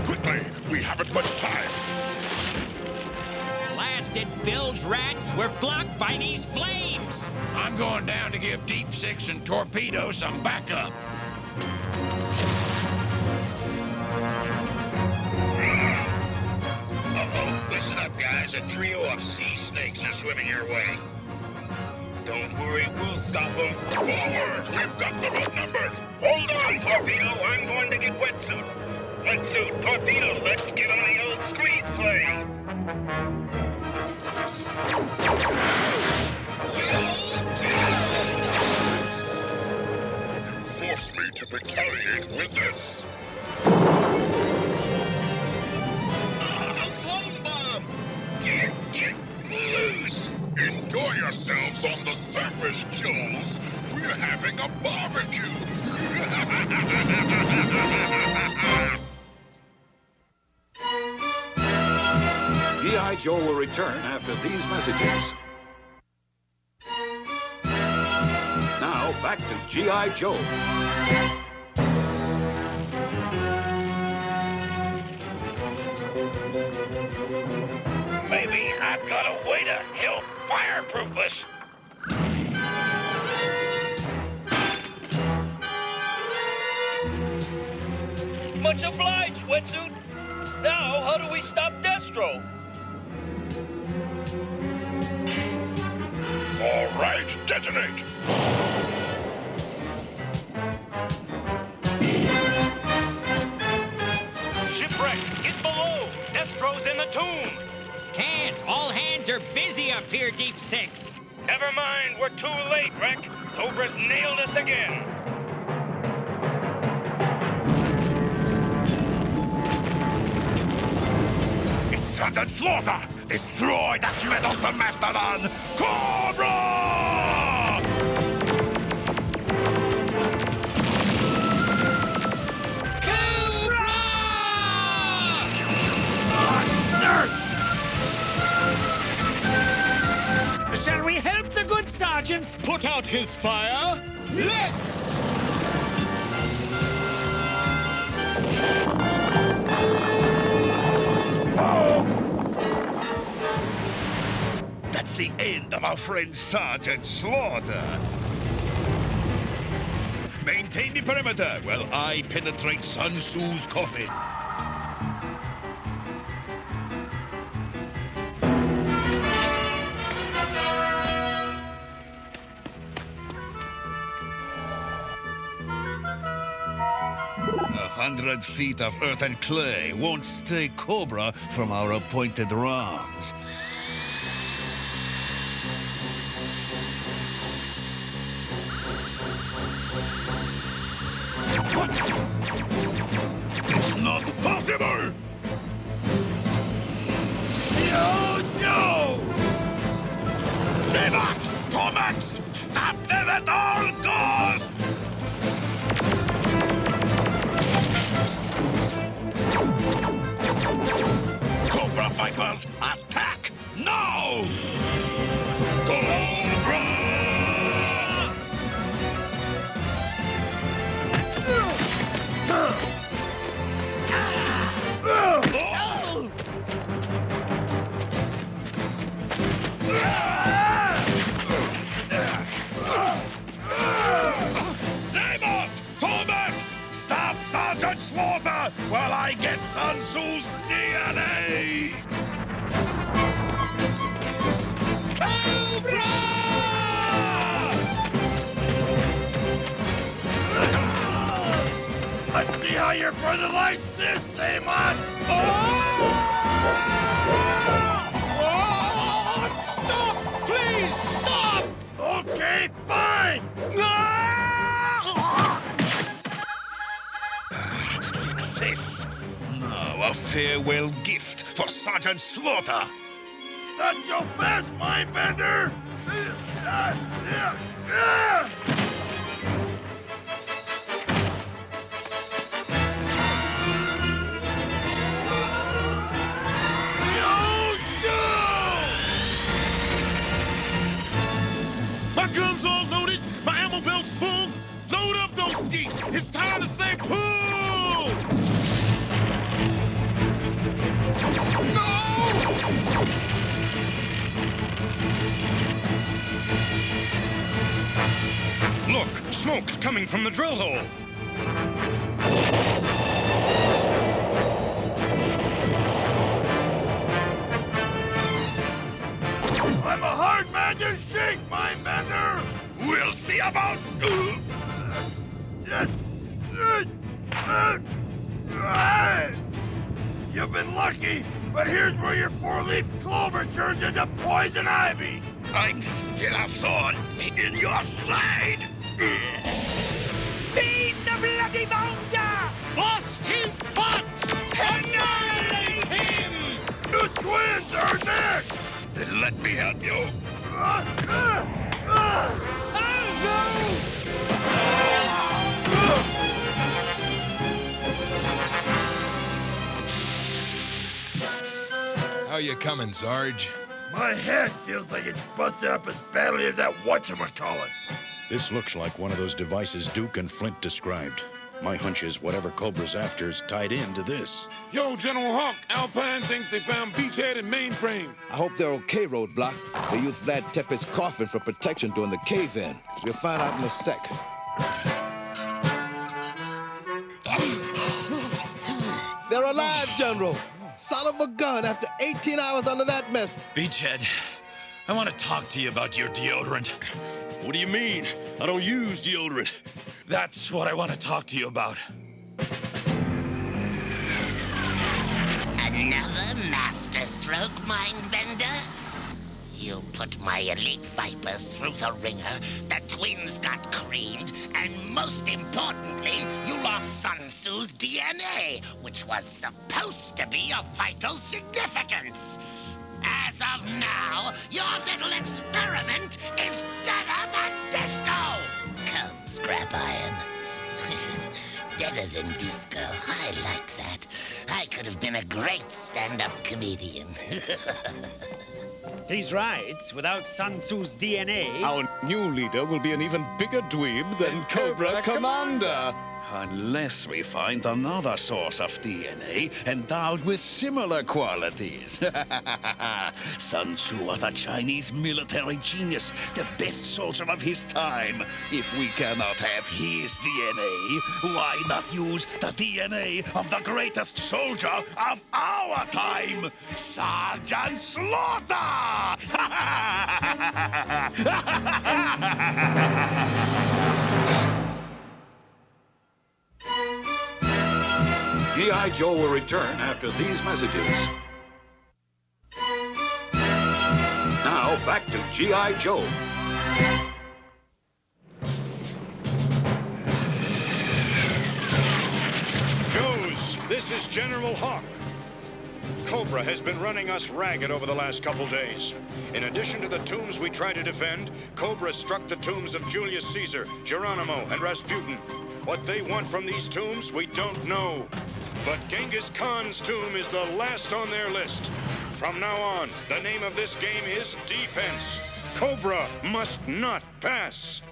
Quickly, we haven't much time. Blasted bilge rats were blocked by these flames! I'm going down to give Deep Six and Torpedo some backup. Uh-oh, listen up, guys. A trio of sea snakes are swimming your way. Don't worry, we'll stop them. Forward! We've got them outnumbered! Hold on, Torpedo. I'm going to get Wetsuit. Wetsuit, Torpedo, let's get on the old squeeze play. retaliate with this. A foam bomb! Get loose! Enjoy yourselves on the surface, Joes. We're having a barbecue. G.I. Joe will return after these messages. Now, back to G.I. Joe. Maybe I've got a way to help fireproof us. Much obliged, wetsuit. Now, how do we stop Destro? All right, detonate. Shipwreck, get below. Destro's in the tomb. Can't. All hands are busy up here, Deep Six. Never mind, we're too late, Wreck. Cobra's nailed us again. It's Sergeant Slaughter! Destroy that meddlesome mastodon! Cobra! Shall we help the good sergeant put out his fire? Let's! That's the end of our friend Sergeant Slaughter. Maintain the perimeter while I penetrate Sun Tzu's coffin. 100 feet of earth and clay won't stay Cobra from our appointed wrongs. What? It's not possible! No! Zebot! Tomax! Stop them at all costs! Cobra Vipers, attack now! Cobra! Zaymot! Tomax! Stop Sergeant Slaughter while I get Sun Tzu's DNA! Cobra! Let's see how your brother likes this, Zaymot! Stop! Please, stop! Okay, fine! Success! Now a farewell gift for Sergeant Slaughter! Not so fast, Mindbender! My gun's all loaded, my ammo belt's full. Load up those skeets. It's time to say pull! No! Look, smoke's coming from the drill hole. I'm a hard man to shake, Mindbender! We'll see about... You've been lucky, but here's where your four-leaf clover turns into poison ivy! I'm still a thorn in your side! Beat the bloody bounder! Bust his butt! Annihilate him! The twins are next! Then let me help you. How you coming, Sarge? My head feels like it's busted up as badly as that whatchamacallit. This looks like one of those devices Duke and Flint described. My hunch is whatever Cobra's after is tied into this. Yo, General Hawk, Alpine thinks they found Beachhead and mainframe. I hope they're okay, Roadblock. They used Vlad Tepes' coffin for protection during the cave-in. We'll find out in a sec. They're alive, General! Son of a gun after 18 hours under that mess. Beachhead, I want to talk to you about your deodorant. What do you mean? I don't use deodorant. That's what I want to talk to you about. Another masterstroke, Mindbender? You put my elite vipers through the ringer, the twins got creamed, and most importantly, you lost Sun Tzu's DNA, which was supposed to be of vital significance. As of now, your little experiment is deader than disco! Come, Scrap Iron. Deader than disco. I like that. I could have been a great stand-up comedian. He's right. Without Sun Tzu's DNA... Our new leader will be an even bigger dweeb than Cobra Commander. Unless we find another source of DNA endowed with similar qualities. Sun Tzu was a Chinese military genius, the best soldier of his time. If we cannot have his DNA, why not use the DNA of the greatest soldier of our time, Sergeant Slaughter? G.I. Joe will return after these messages. Now, back to G.I. Joe. Joes, this is General Hawk. Cobra has been running us ragged over the last couple days. In addition to the tombs we try to defend, Cobra struck the tombs of Julius Caesar, Geronimo, and Rasputin. What they want from these tombs, we don't know. But Genghis Khan's tomb is the last on their list. From now on, the name of this game is Defense. Cobra must not pass.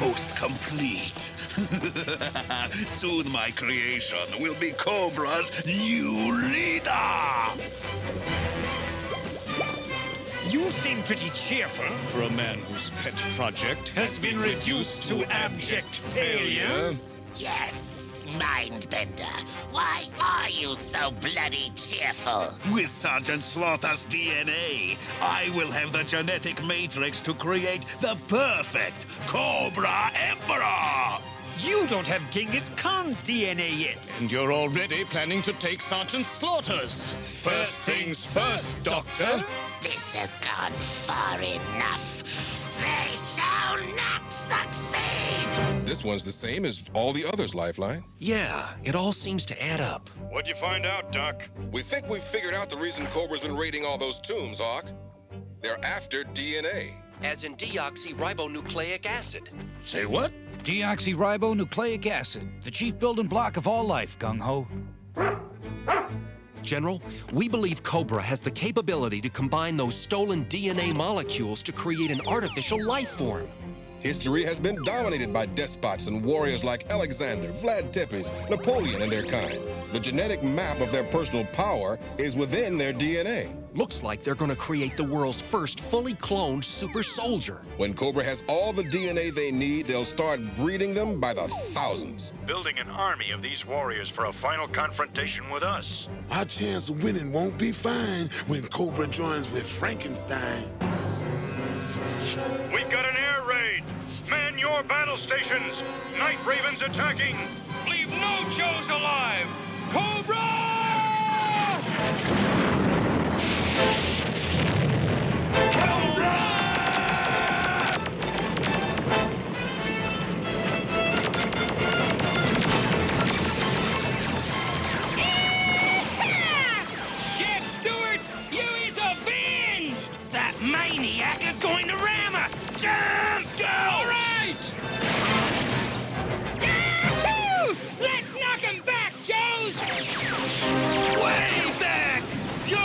Almost complete. Soon my creation will be Cobra's new leader. You seem pretty cheerful. For a man whose pet project has been reduced to abject failure. Yes, Mindbender. Why are you so bloody cheerful? With Sergeant Slaughter's DNA, I will have the genetic matrix to create the perfect Cobra Emperor! You don't have Genghis Khan's DNA yet. And you're already planning to take Sergeant Slaughter's. First things first, Doctor. This has gone far enough. They shall not succeed! This one's the same as all the others, Lifeline. Yeah, it all seems to add up. What'd you find out, Doc? We think we've figured out the reason Cobra's been raiding all those tombs, Hawk. They're after DNA. As in deoxyribonucleic acid. Say what? Deoxyribonucleic acid, the chief building block of all life, gung-ho. General, we believe Cobra has the capability to combine those stolen DNA molecules to create an artificial life form. History has been dominated by despots and warriors like Alexander, Vlad Tepes, Napoleon, and their kind. The genetic map of their personal power is within their DNA. Looks like they're going to create the world's first fully cloned super soldier. When Cobra has all the DNA they need, they'll start breeding them by the thousands. Building an army of these warriors for a final confrontation with us. Our chance of winning won't be fine when Cobra joins with Frankenstein. We've got an air raid! Man your battle stations! Night Ravens attacking! Leave no Joes alive! Cobra! maniac is going to ram us! Jump! Go! All right! Yahoo! Let's knock him back, Joes! Way back! Yo,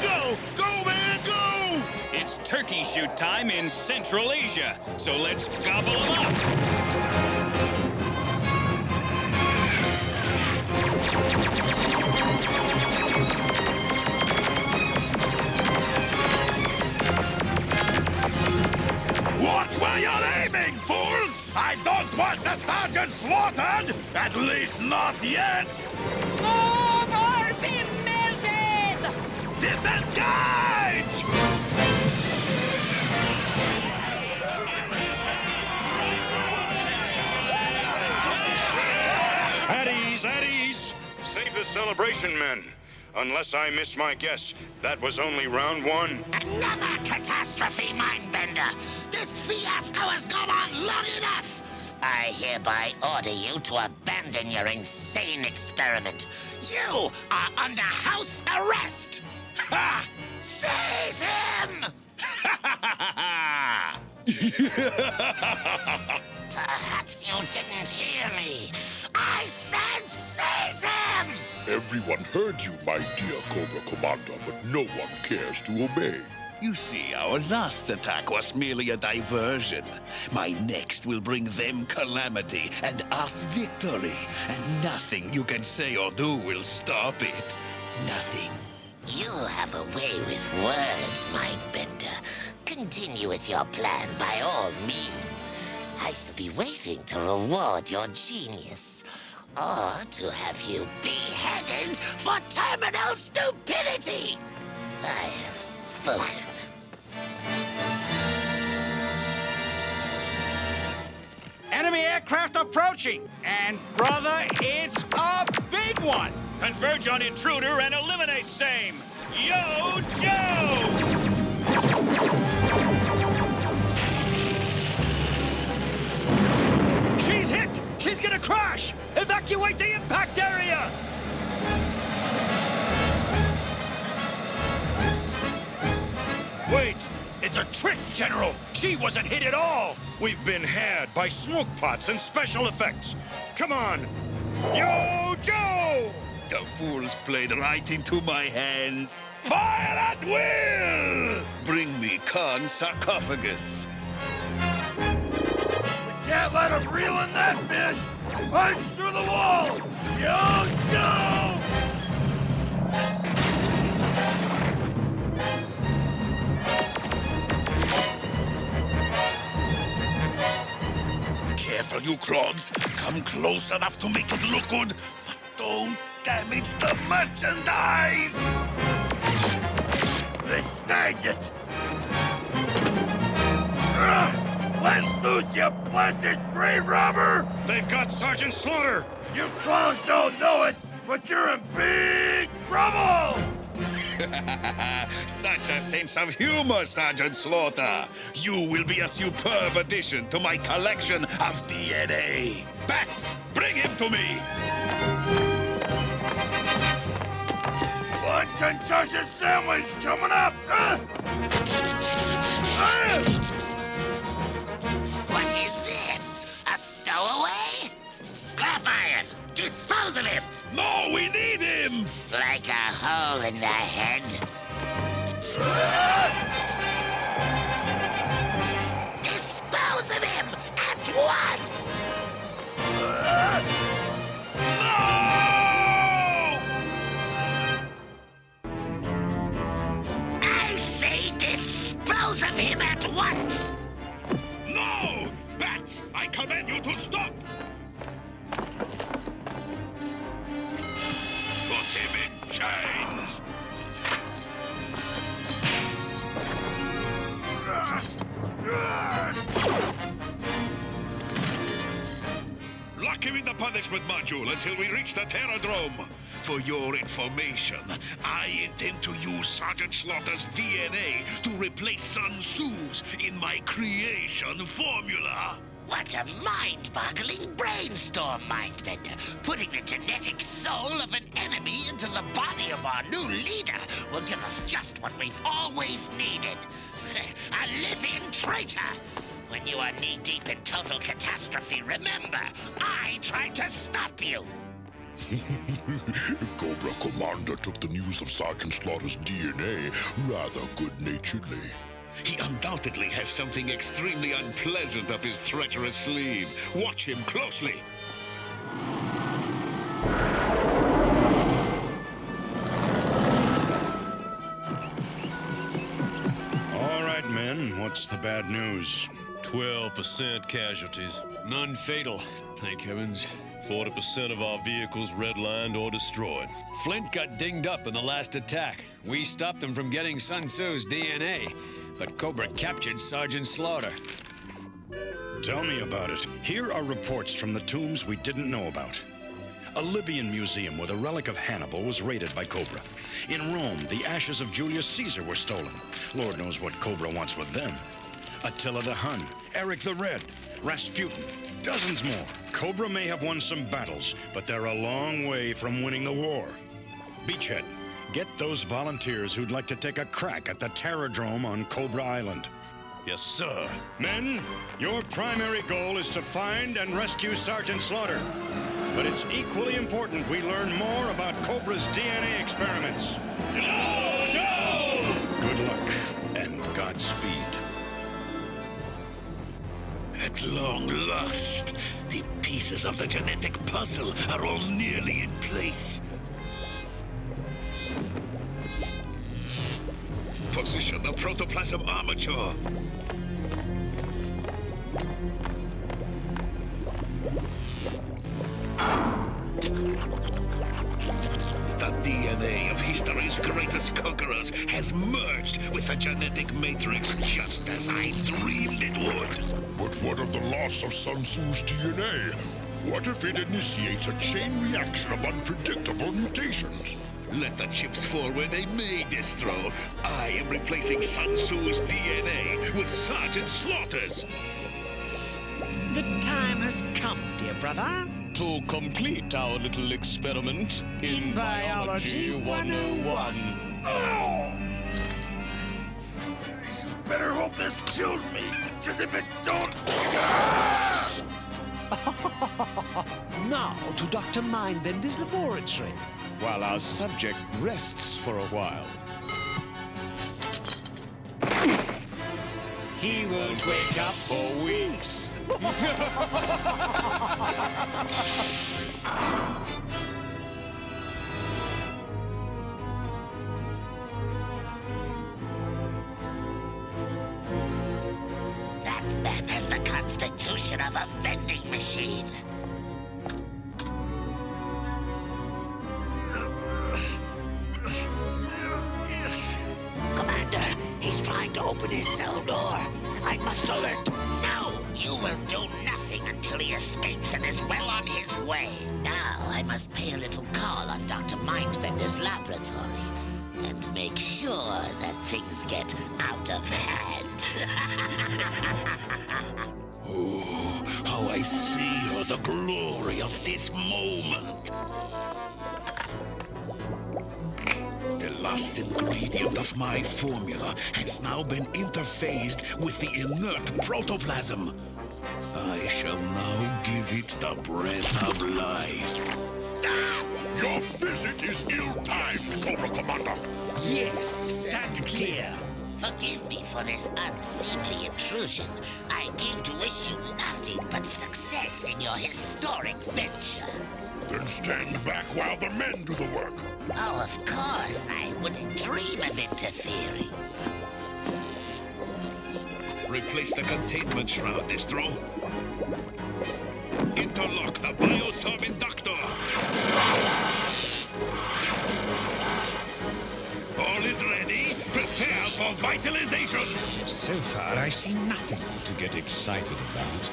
Joe! Go, man, go! It's turkey shoot time in Central Asia, so let's gobble them up. What were you aiming, fools? I don't want the sergeant slaughtered! At least not yet! Move or be melted! Disengage! At ease, at ease. Save the celebration, men. Unless I miss my guess, that was only round one. Another catastrophe, Mindbender! This fiasco has gone on long enough! I hereby order you to abandon your insane experiment. You are under house arrest! Ha! Seize him! Perhaps you didn't hear me. I said seize him! Everyone heard you, my dear Cobra Commander, but no one cares to obey. You see, our last attack was merely a diversion. My next will bring them calamity and us victory. And nothing you can say or do will stop it. Nothing. You have a way with words, Mindbender. Continue with your plan by all means. I shall be waiting to reward your genius. Or to have you beheaded for terminal stupidity. I have spoken. Enemy aircraft approaching! And, brother, it's a big one! Converge on intruder and eliminate same. Yo, Joe! She's hit! She's gonna crash! Evacuate the impact area! Wait! It's a trick, General! She wasn't hit at all! We've been had by smoke pots and special effects. Come on! Yo, Joe! The fools played right into my hands. Fire at will! Bring me Khan's sarcophagus. We can't let him reel in that fish! Punch through the wall! Yo, go! Careful, you clods. Come close enough to make it look good, but don't damage the merchandise! They snagged it! Let loose, you blasted grave robber! They've got Sergeant Slaughter! You clowns don't know it, but you're in big trouble! Such a sense of humor, Sergeant Slaughter. You will be a superb addition to my collection of DNA. Bats, bring him to me! One concussion sandwich coming up! What is this? A stowaway? Scrap iron! Dispose of him! No, we need him! Like a hole in the head? Dispose of him at once! I say dispose of him at once! No! Bats, I command you to stop! Put him in chains! Lock him in the punishment module until we reach the Terradrome. For your information, I intend to use Sergeant Slaughter's DNA to replace Sun Tzu's in my creation formula. What a mind-boggling brainstorm, Mindbender. Putting the genetic soul of an enemy into the body of our new leader will give us just what we've always needed. a living traitor! When you are knee-deep in total catastrophe, remember, I tried to stop you! Cobra Commander took the news of Sergeant Slaughter's DNA rather good-naturedly. He undoubtedly has something extremely unpleasant up his treacherous sleeve. Watch him closely. All right, men, what's the bad news? 12% casualties. None fatal, thank heavens. 40% of our vehicles redlined or destroyed. Flint got dinged up in the last attack. We stopped him from getting Sun Tzu's DNA, but Cobra captured Sergeant Slaughter. Tell me about it. Here are reports from the tombs we didn't know about. A Libyan museum with a relic of Hannibal was raided by Cobra. In Rome, the ashes of Julius Caesar were stolen. Lord knows what Cobra wants with them. Attila the Hun, Eric the Red, Rasputin, dozens more. Cobra may have won some battles, but they're a long way from winning the war. Beachhead, get those volunteers who'd like to take a crack at the Terrordrome on Cobra Island. Yes, sir. Men, your primary goal is to find and rescue Sergeant Slaughter. But it's equally important we learn more about Cobra's DNA experiments. Good luck, and Godspeed. At long last, the pieces of the genetic puzzle are all nearly in place. Position the protoplasm armature. The DNA of history's greatest conquerors has merged with the genetic matrix just as I dreamed it would. But what of the loss of Sun Tzu's DNA? What if it initiates a chain reaction of unpredictable mutations? Let the chips fall where they may, Destro. I am replacing Sun Tzu's DNA with Sergeant Slaughter's. The time has come, dear brother. To complete our little experiment in Biology 101. Oh! Better hope this kills me, because if it don't... Now to Dr. Mindbender's laboratory. While our subject rests for a while. He won't wake up for weeks. That man has the constitution of a vending machine. Commander, he's trying to open his cell door. I must alert. No, you will do nothing until he escapes and is well on his way. Now I must pay a little call on Dr. Mindbender's laboratory and make sure that things get out of hand. Oh, how I see the glory of this moment. The last ingredient of my formula has now been interphased with the inert protoplasm. I shall now give it the breath of life. Stop! Your visit is ill-timed, Cobra Commander. Yes, stand clear. Forgive me for this unseemly intrusion. I came to wish you nothing but success in your historic venture. Then stand back while the men do the work. Oh, of course. I wouldn't dream of interfering. Replace the containment shroud, Destro. Interlock the biotherm inductor. All is ready. Prepare for vitalization. So far, I see nothing to get excited about.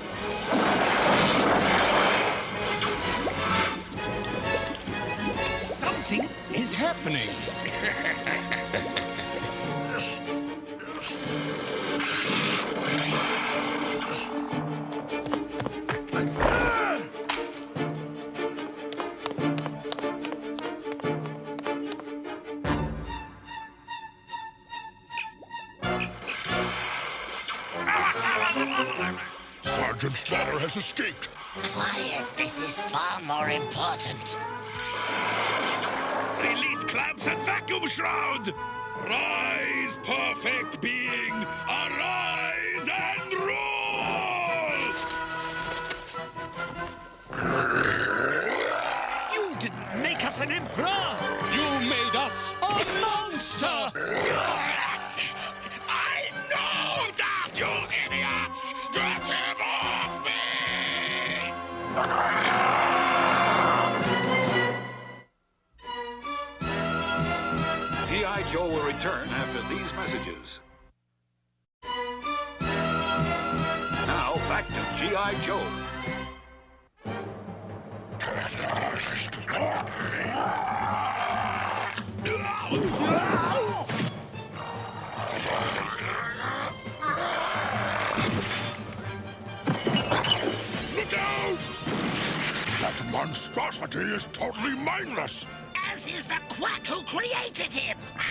Something is happening. Sergeant Slaughter has escaped. Quiet, this is far more important. Release clamps and vacuum shroud! Rise, perfect being! Arise and rule! You didn't make us an emperor! You made us a monster! I know that, you idiots! Get him off me! G.I. Joe will return after these messages. Now, back to G.I. Joe. Look out! That monstrosity is totally mindless! As is the quack who created him! I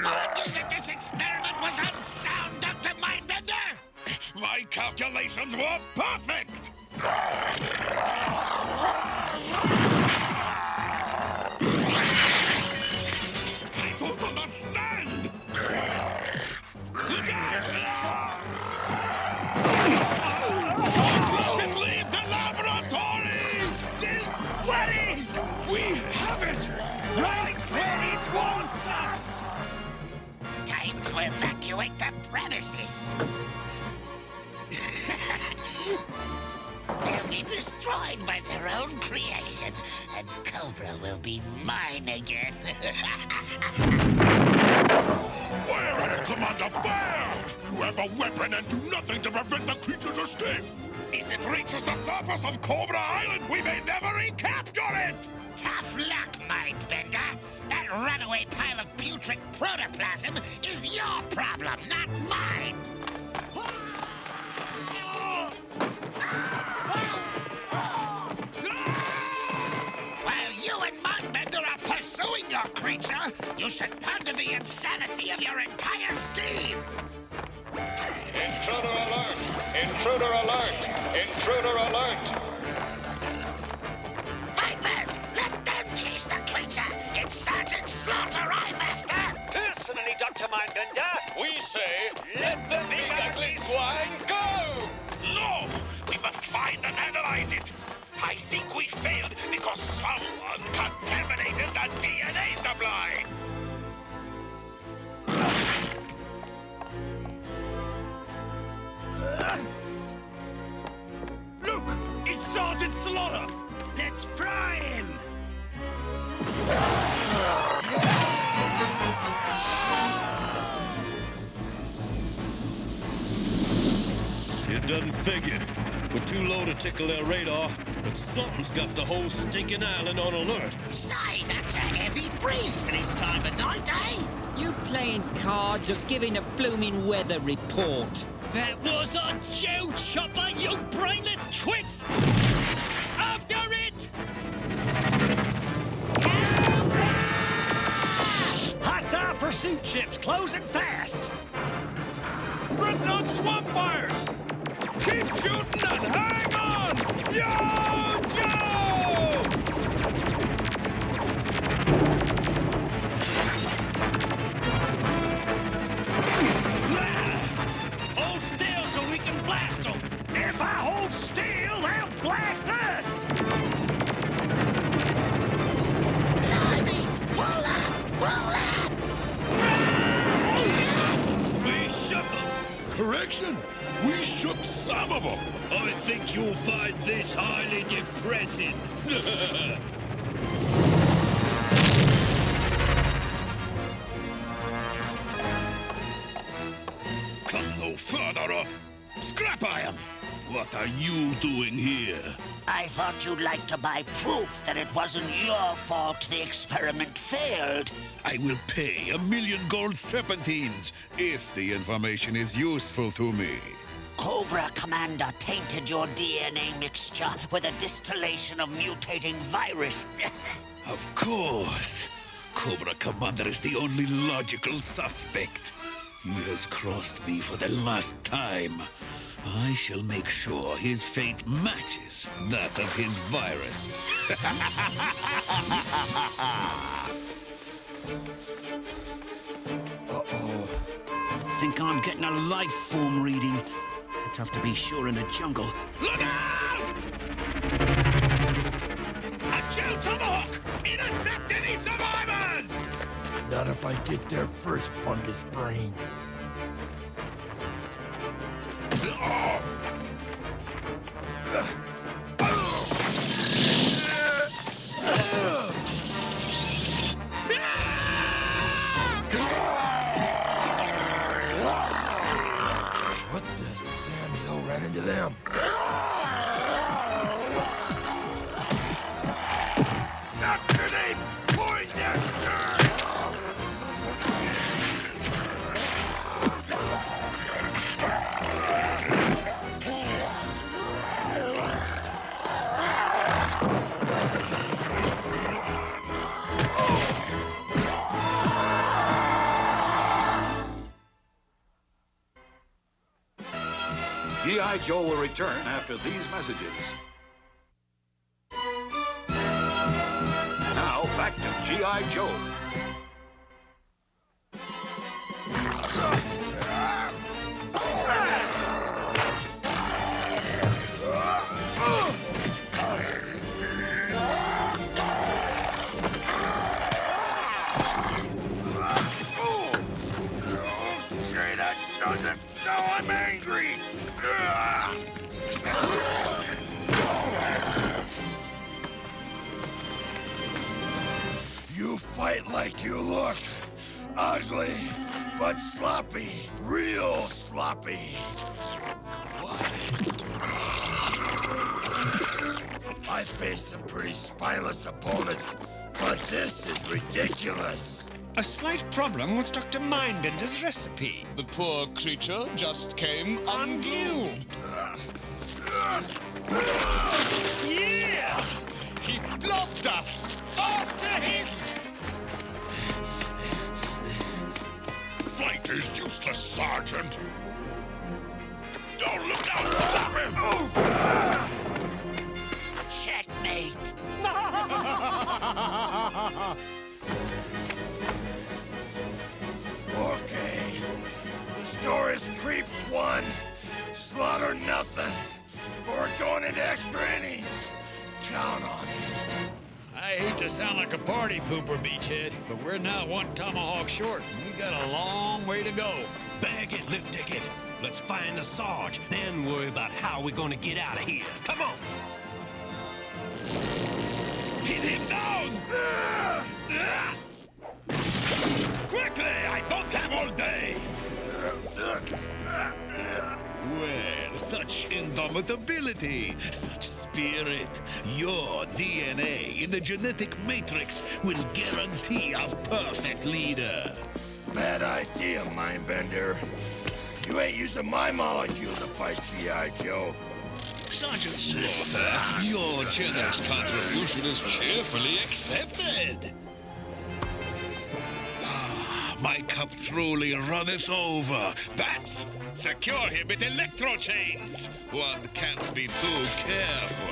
warned you that this experiment was unsound, Dr. Mindbender! My calculations were perfect! I don't understand! Let it leave the laboratory! Don't worry! We have it! Right where it wants us! Time to evacuate the premises! They'll be destroyed by their own creation, and Cobra will be mine again. Fire at it, Commander! Fire! You have a weapon and do nothing to prevent the creature's escape! If it reaches the surface of Cobra Island, we may never recapture it! Tough luck, Mindbender. That runaway pile of putrid protoplasm is your problem, not mine. While you and Mindbender are pursuing your creature, you should ponder the insanity of your entire scheme. Intruder alert! Intruder alert! Intruder alert! Vipers, let them chase the creature. It's Sergeant Slaughter I'm after. Personally, Dr. Mindbender, we say, let the big ugly swine go! No! We must find and analyze it! I think we failed because someone contaminated the DNA supply! Look! It's Sergeant Slaughter! Let's fry him! It doesn't figure. We're too low to tickle their radar, but something's got the whole stinking island on alert. Say, that's a heavy breeze for this time of night, eh? You playing cards or giving a blooming weather report? That was a Joe chopper, you brainless twits! After it! Hostile pursuit ships closing fast! Dreadnought swamp fires! Keep shooting and hang on! Yo, Joe! Hold still so we can blast them! If I hold still, they'll blast us! Blimey! Pull up! Pull up! We shook them! Correction! We shook some of them! I think you'll find this highly depressing. Come no further or scrap iron! What are you doing here? I thought you'd like to buy proof that it wasn't your fault the experiment failed. I will pay 1,000,000 gold serpentines if the information is useful to me. Cobra Commander tainted your DNA mixture with a distillation of mutating virus. Of course. Cobra Commander is the only logical suspect. He has crossed me for the last time. I shall make sure his fate matches that of his virus. Uh-oh. I think I'm getting a life form reading. Tough to be sure in the jungle. Look out! A Joe Tomahawk! Intercept any survivors! Not if I get there first, fungus brain. What the Samuel ran into them? After they Poindexter! G.I. Joe will return after these messages. Now, back to G.I. Joe. Okay, that does it. Now I'm angry. You fight like you look. Ugly, but sloppy. Real sloppy. What? I faced some pretty spineless opponents, but this is ridiculous. A slight problem with Dr. Mindbender's recipe. The poor creature just came undue. Yeah! He blocked us! After him! Fight is useless, Sergeant. Don't look out! Stop him! Checkmate. Okay. The score is Creeps 1, Slaughter nothing. But we're going into extra innings. Count on it. I hate to sound like a party pooper, Beachhead, but we're now one tomahawk short, and we got a long way to go. Bag it, lift ticket. Let's find the Sarge, then worry about how we're gonna get out of here. Come on! Pin him down! Quickly! I don't have all day! Well, such indomitability, such spirit. Your DNA in the genetic matrix will guarantee a perfect leader. Bad idea, Mindbender. You ain't using my molecules to fight G.I. Joe. Sergeant Slaughter, your generous contribution is cheerfully accepted. My cup truly runneth over. Bats, secure him with electro chains. One can't be too careful.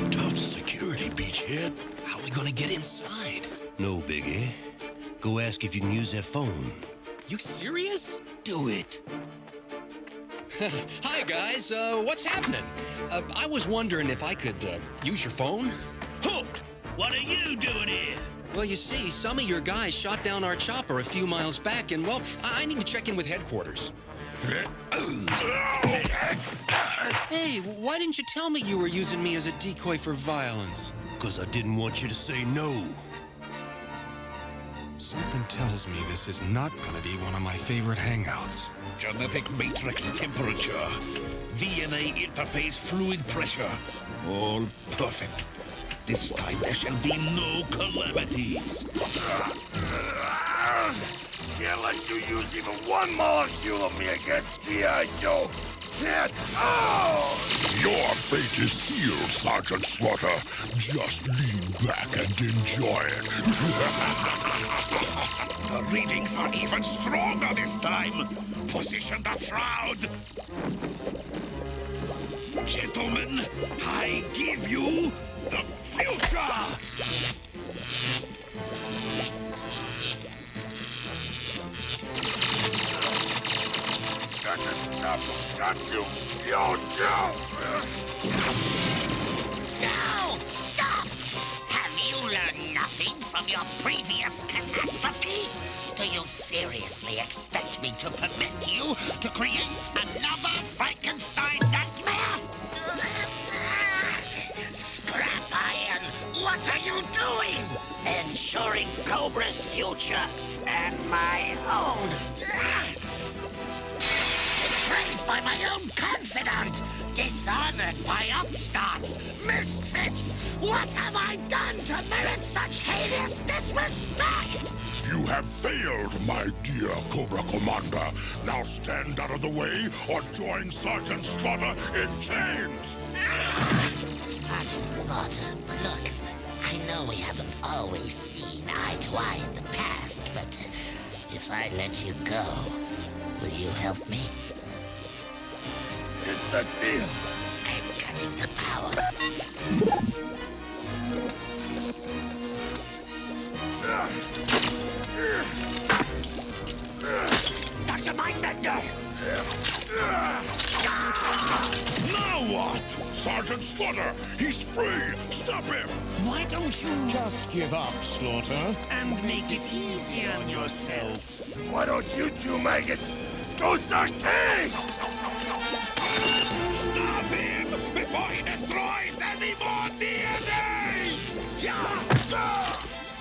Tough security, Beachhead. How are we gonna get inside? No, Biggie. Go ask if you can use their phone. You serious? Do it. Hi, guys. What's happening? I was wondering if I could use your phone. Hoot! What are you doing here? Well, you see, some of your guys shot down our chopper a few miles back, and, well, I need to check in with headquarters. Hey, why didn't you tell me you were using me as a decoy for violence? 'Cause I didn't want you to say no. Something tells me this is not gonna be one of my favorite hangouts. Genetic matrix temperature. DNA interface fluid pressure. All perfect. This time there shall be no calamities. Can't let you use even one molecule of me against G.I. Joe. can't! Oh! Your fate is sealed, Sergeant Slaughter. Just lean back and enjoy it. The readings are even stronger this time. Position the shroud. Gentlemen, I give you the future! Got to stop. Got to. Yo, Joe! No! Stop! Have you learned nothing from your previous catastrophe? Do you seriously expect me to permit you to create another Frankenstein nightmare? Scrap Iron, what are you doing? Ensuring Cobra's future and my own. Betrayed by my own confidant, dishonored by upstarts, misfits. What have I done to merit such heinous disrespect? You have failed, my dear Cobra Commander. Now stand out of the way or join Sergeant Slaughter in chains. Sergeant Slaughter, look, I know we haven't always seen eye to eye in the past, but if I let you go, will you help me? It's a deal. I'm cutting the power. Dr. Mindbender! Now what? Sergeant Slaughter, he's free. Stop him. Why don't you Just give up, Slaughter. and make it easier on yourself? Why don't you two maggots go suck pigs? Stop him before he destroys any more DNA!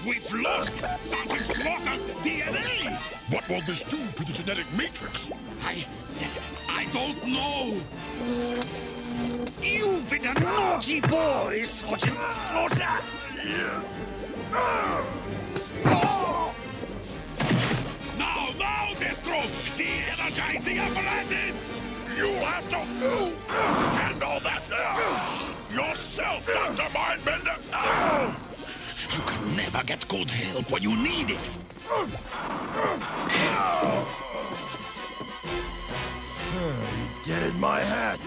We've lost Sergeant Slaughter's DNA! What will this do to the genetic matrix? I don't know. You've been a naughty boy, Sergeant Slaughter. Now, Destro! De-energize the apparatus! You'll have to handle that yourself, Dr. Mindbender! You can never get good help when you need it. You dented my hat.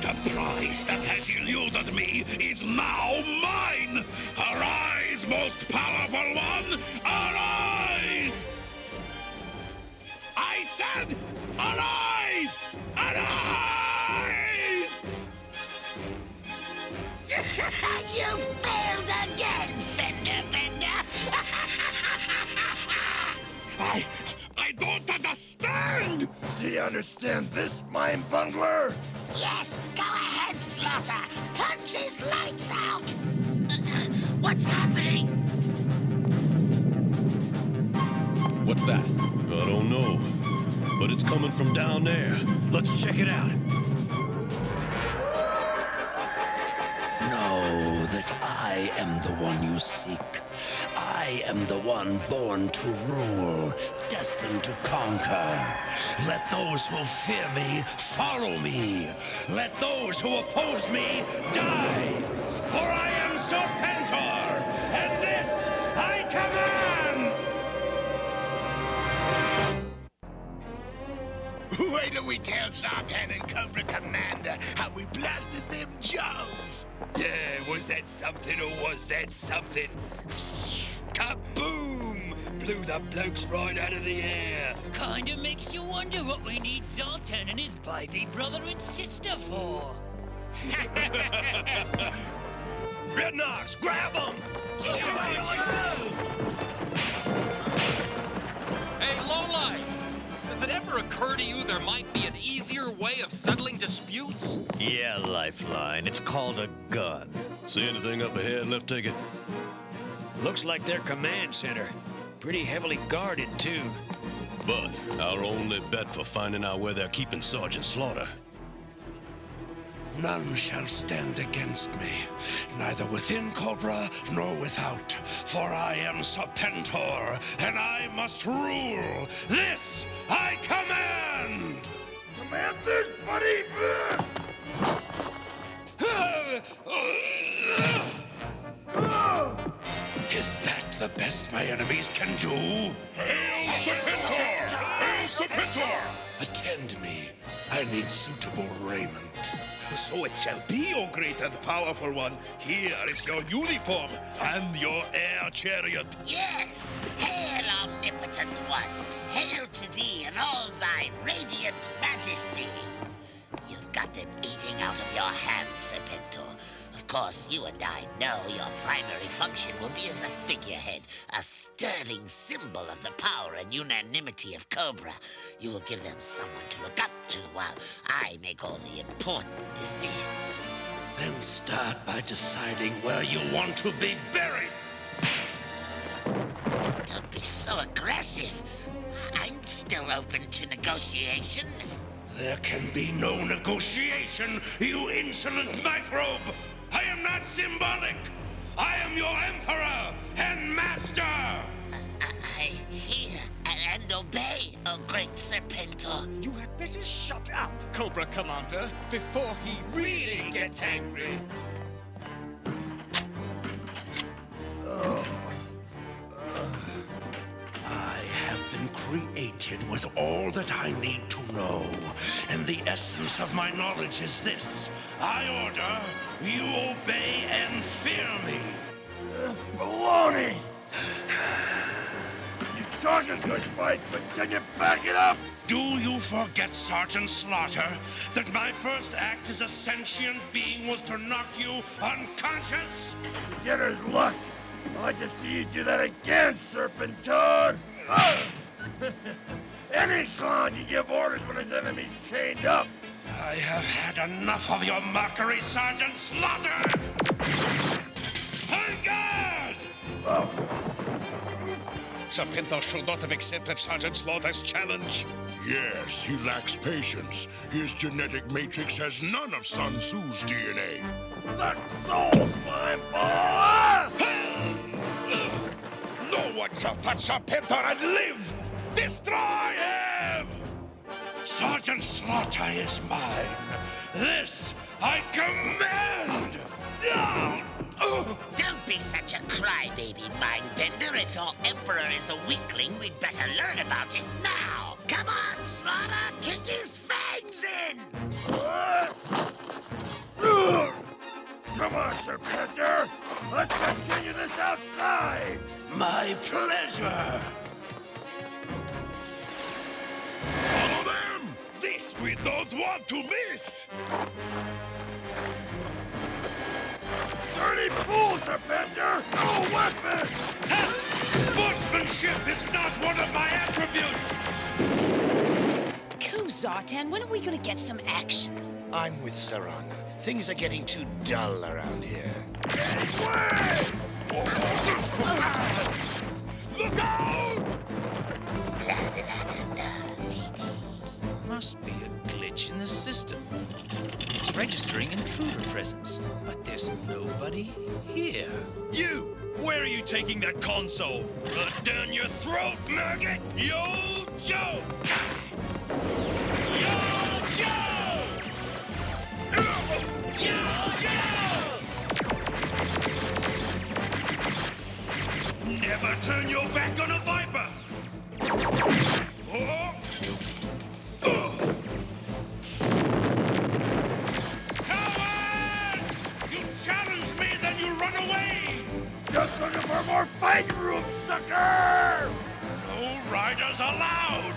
The prize that has eluded me is now mine! Arise, most powerful one! Arise! I said, arise! Arise! You failed again, Fender Bender! I don't understand! Do you understand this, mind bungler? Yes, go ahead, Slaughter. Punch his lights out. What's happening? What's that? I don't know. But it's coming from down there. Let's check it out. Know that I am the one you seek. I am the one born to rule, destined to conquer. Let those who fear me follow me. Let those who oppose me die. For I am Serpentor, and this I command! Wait till we tell Zartan and Cobra Commander how we blasted them Joes! Yeah, was that something or was that something? Kaboom! Blew the blokes right out of the air. Kinda makes you wonder what we need Zoltan and his baby brother and sister for. Red Knox, grab them! Hey, Lowlight! Does it ever occur to you there might be an easier way of settling disputes? Yeah, Lifeline. It's called a gun. See anything up ahead, Left Ticket? Looks like their command center. Pretty heavily guarded, too. But our only bet for finding out where they're keeping Sergeant Slaughter. None shall stand against me, neither within Cobra nor without. For I am Serpentor, and I must rule. This I command! Command this, buddy! Is that the best my enemies can do? Hail Serpentor! Hail Serpentor! Attend me. I need suitable raiment. So it shall be, O great and powerful one. Here is your uniform and your air chariot. Yes! Hail, omnipotent one! Hail to thee and all thy radiant majesty! You've got them eating out of your hand, Serpentor. Of course, you and I know your primary function will be as a figurehead, a sterling symbol of the power and unanimity of Cobra. You will give them someone to look up to while I make all the important decisions. Then start by deciding where you want to be buried. Don't be so aggressive. I'm still open to negotiation. There can be no negotiation, you insolent microbe! I am not symbolic! I am your emperor and master! I hear and obey, O great Serpentor. You had better shut up, Cobra Commander, before he really gets angry. I have been created with all that I need to know, and the essence of my knowledge is this. I order, you obey and fear me. Baloney! You talk a good fight, but can you back it up? Do you forget, Sergeant Slaughter, that my first act as a sentient being was to knock you unconscious? Beginner's luck. I'd like to see you do that again, Serpentor! Any clown can give orders when his enemy's chained up. I have had enough of your mockery, Sergeant Slaughter! On guard! Serpentor should not have accepted Sergeant Slaughter's challenge. Yes, he lacks patience. His genetic matrix has none of Sun Tzu's DNA. Suck soul, slime ball! No one shall touch Serpentor and live! Destroy him! Sergeant Slaughter is mine. This I command! Don't be such a crybaby, Mindbender. If your Emperor is a weakling, we'd better learn about it now. Come on, Slaughter! Kick his fangs in! Come on, Serpentor! Let's continue this outside! My pleasure! Follow them! This we don't want to miss! Dirty fool, Serpentor! No weapon! Sportsmanship is not one of my attributes! Cool, Zartan. When are we gonna get some action? I'm with Saran. Things are getting too dull around here. Look out! Must be a glitch in the system. It's registering intruder presence, but there's nobody here. You! Where are you taking that console? Down your throat, maggot! Yo, Joe! Yo, Joe! Yo, Joe! Never turn your back on a Viper! Oh! Coward! You challenge me, then you run away! Just looking for more fighting room, sucker! No riders allowed!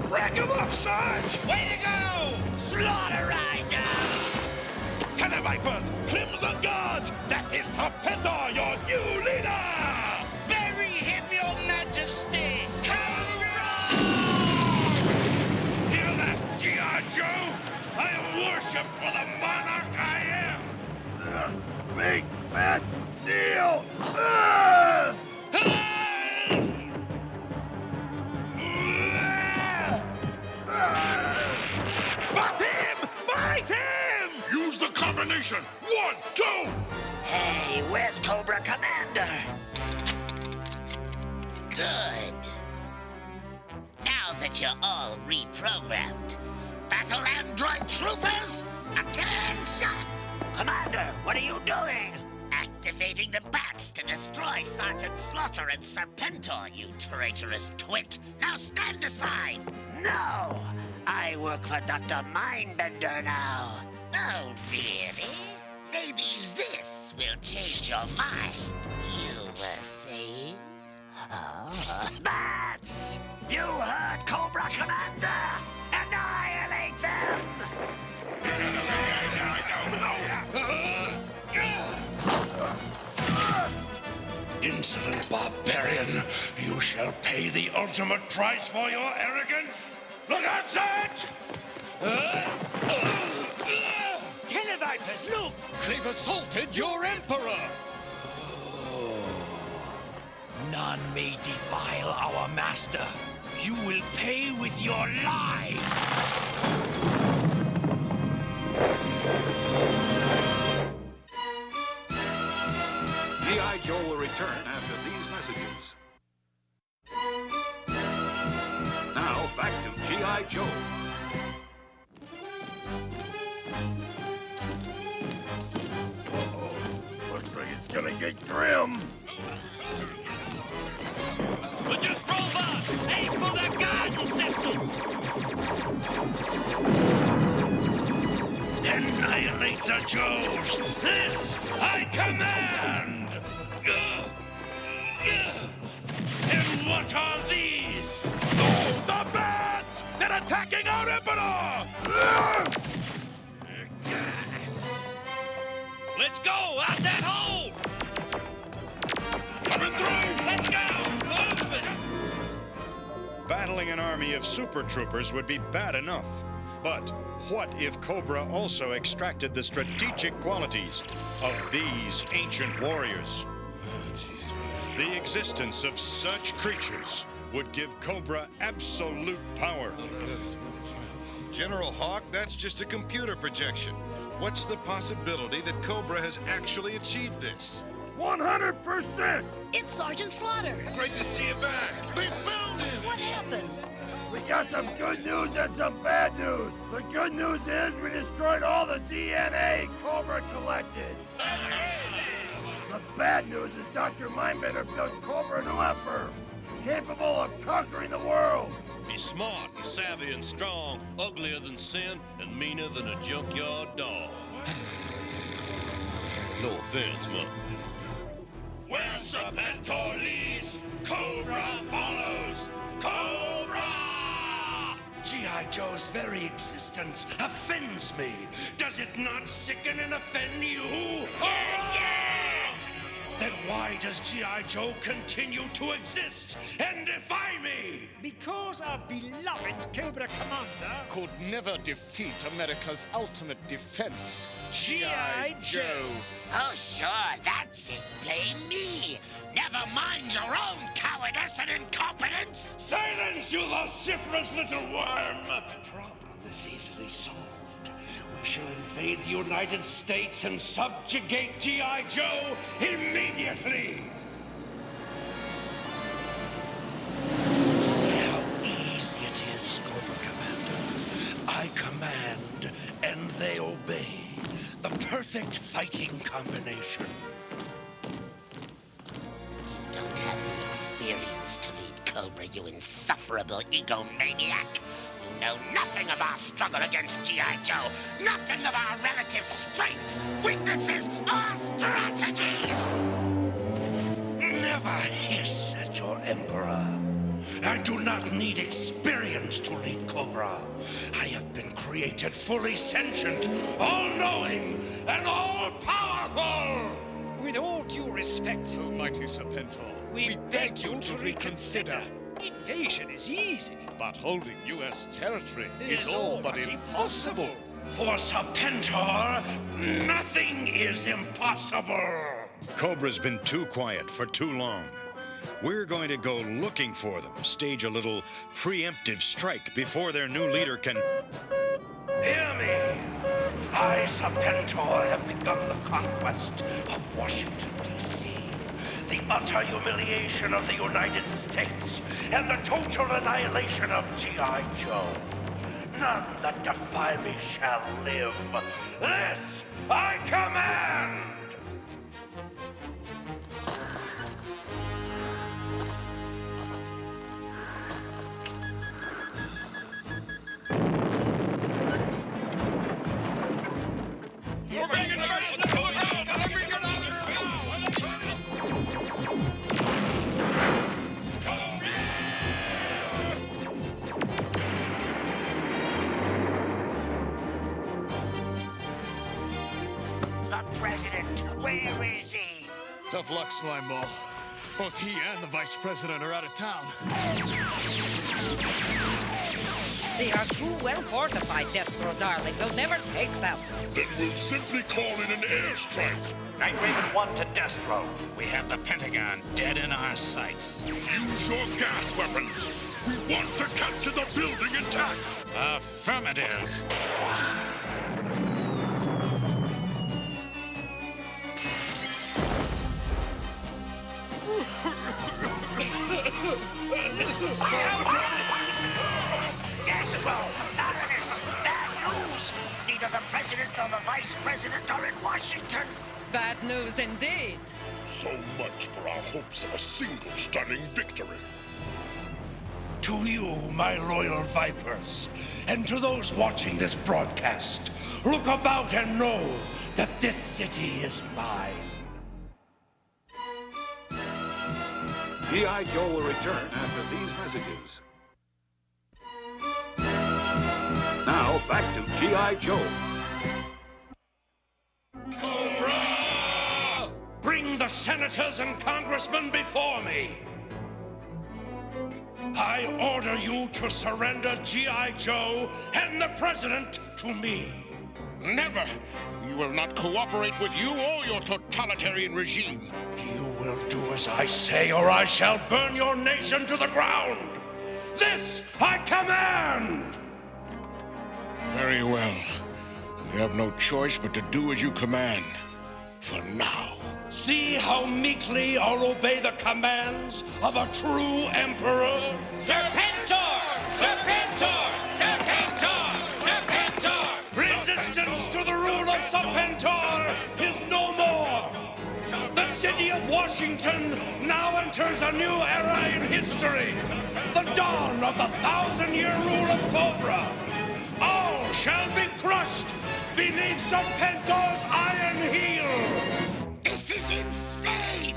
Rack him up, Sarge! Way to go! Slaughterizer! Televipers! Crimson Guards! That is Serpentor, your new leader! Bury him, your majesty! Hear that, G.I. Joe? I am worshipped for the monarch I am! Big fat deal! formation. 1, 2! Hey, where's Cobra Commander? Good. Now that you're all reprogrammed, battle android troopers, attention! Commander, what are you doing? Activating the bats to destroy Sergeant Slaughter and Serpentor, you traitorous twit. Now stand aside. No, I work for Dr. Mindbender now. Oh, really? Maybe this will change your mind. You were saying? Oh, bats! You heard Cobra Commander! Annihilate them! Insolent barbarian, you shall pay the ultimate price for your arrogance. Look outside! Televipers, look! They've assaulted your Emperor! None may defile our master. You will pay with your lives! G.I. Joe will return after these messages. Now, back to G.I. Joe. Looks like it's gonna get grim. We're just robots! Aim for their guidance systems! Annihilate the Joes! This I command! And what are these? Oh, the bats! They're attacking our Emperor! Let's go! Out that hole! Coming through! Let's go! Move it! Battling an army of super troopers would be bad enough. But what if Cobra also extracted the strategic qualities of these ancient warriors? The existence of such creatures would give Cobra absolute power. General Hawk, that's just a computer projection. What's the possibility that Cobra has actually achieved this? 100%! It's Sergeant Slaughter. Great to see you back. They found him! What happened? We got some good news and some bad news. The good news is we destroyed all the DNA Cobra collected. The bad news is Dr. Mindbender built Cobra New Emperor, capable of conquering the world. He's smart and savvy and strong, uglier than sin, and meaner than a junkyard dog. No offense, Mother. Where Serpentor leads, Cobra follows! Cobra! G.I. Joe's very existence offends me. Does it not sicken and offend you? Yes! Then why does G.I. Joe continue to exist and defy me? Because our beloved Cobra Commander Could never defeat America's ultimate defense, G.I. Joe. Oh, sure, that's it. Blame me. Never mind your own cowardice and incompetence. Silence, you vociferous little worm! The problem is easily solved. We shall invade the United States and subjugate G.I. Joe immediately! See how easy it is, Cobra Commander. I command, and they obey. The perfect fighting combination. You don't have the experience to lead Cobra, you insufferable egomaniac. You know nothing of our struggle against G.I. Joe, nothing of our relative strengths, weaknesses, or strategies. Never hiss at your Emperor. I do not need experience to lead Cobra. I have been created fully sentient, all-knowing, and all-powerful! With all due respect, O mighty Serpentor, we beg you to reconsider. Invasion is easy. but holding U.S. territory Is all but impossible. For Serpentor, nothing is impossible! Cobra's been too quiet for too long. We're going to go looking for them, stage a little preemptive strike before their new leader can... Hear me! I, Serpentor, have begun the conquest of Washington, D.C., the utter humiliation of the United States, and the total annihilation of G.I. Joe. None that defy me shall live. This I command! The president, where is he? Tough luck, Slimeball. Both he and the vice president are out of town. They are too well fortified, Destro, darling. They'll never take them. Then we'll simply call in an airstrike. Night Raven 1 to Destro. We have the Pentagon dead in our sights. Use your gas weapons. We want to capture the building intact. Affirmative. Destro, Baroness, bad news. Neither the president nor the vice president are in Washington. Bad news indeed. So much for our hopes of a single stunning victory. To you, my loyal Vipers, and to those watching this broadcast, look about and know that this city is mine. G.I. Joe will return after these messages. Now, back to G.I. Joe. Cobra! Bring the senators and congressmen before me. I order you to surrender G.I. Joe and the president to me. Never! We will not cooperate with you or your totalitarian regime. You will do as I say, or I shall burn your nation to the ground. This I command! Very well. We have no choice but to do as you command. For now. See how meekly I'll obey the commands of a true emperor? Serpentor! Serpentor! Serpentor! Serpentor! Resistance to the rule of Serpentor is no more! The city of Washington now enters a new era in history. The dawn of the 1,000-year rule of Cobra. All shall be crushed beneath Serpentor's iron heel. This is insane!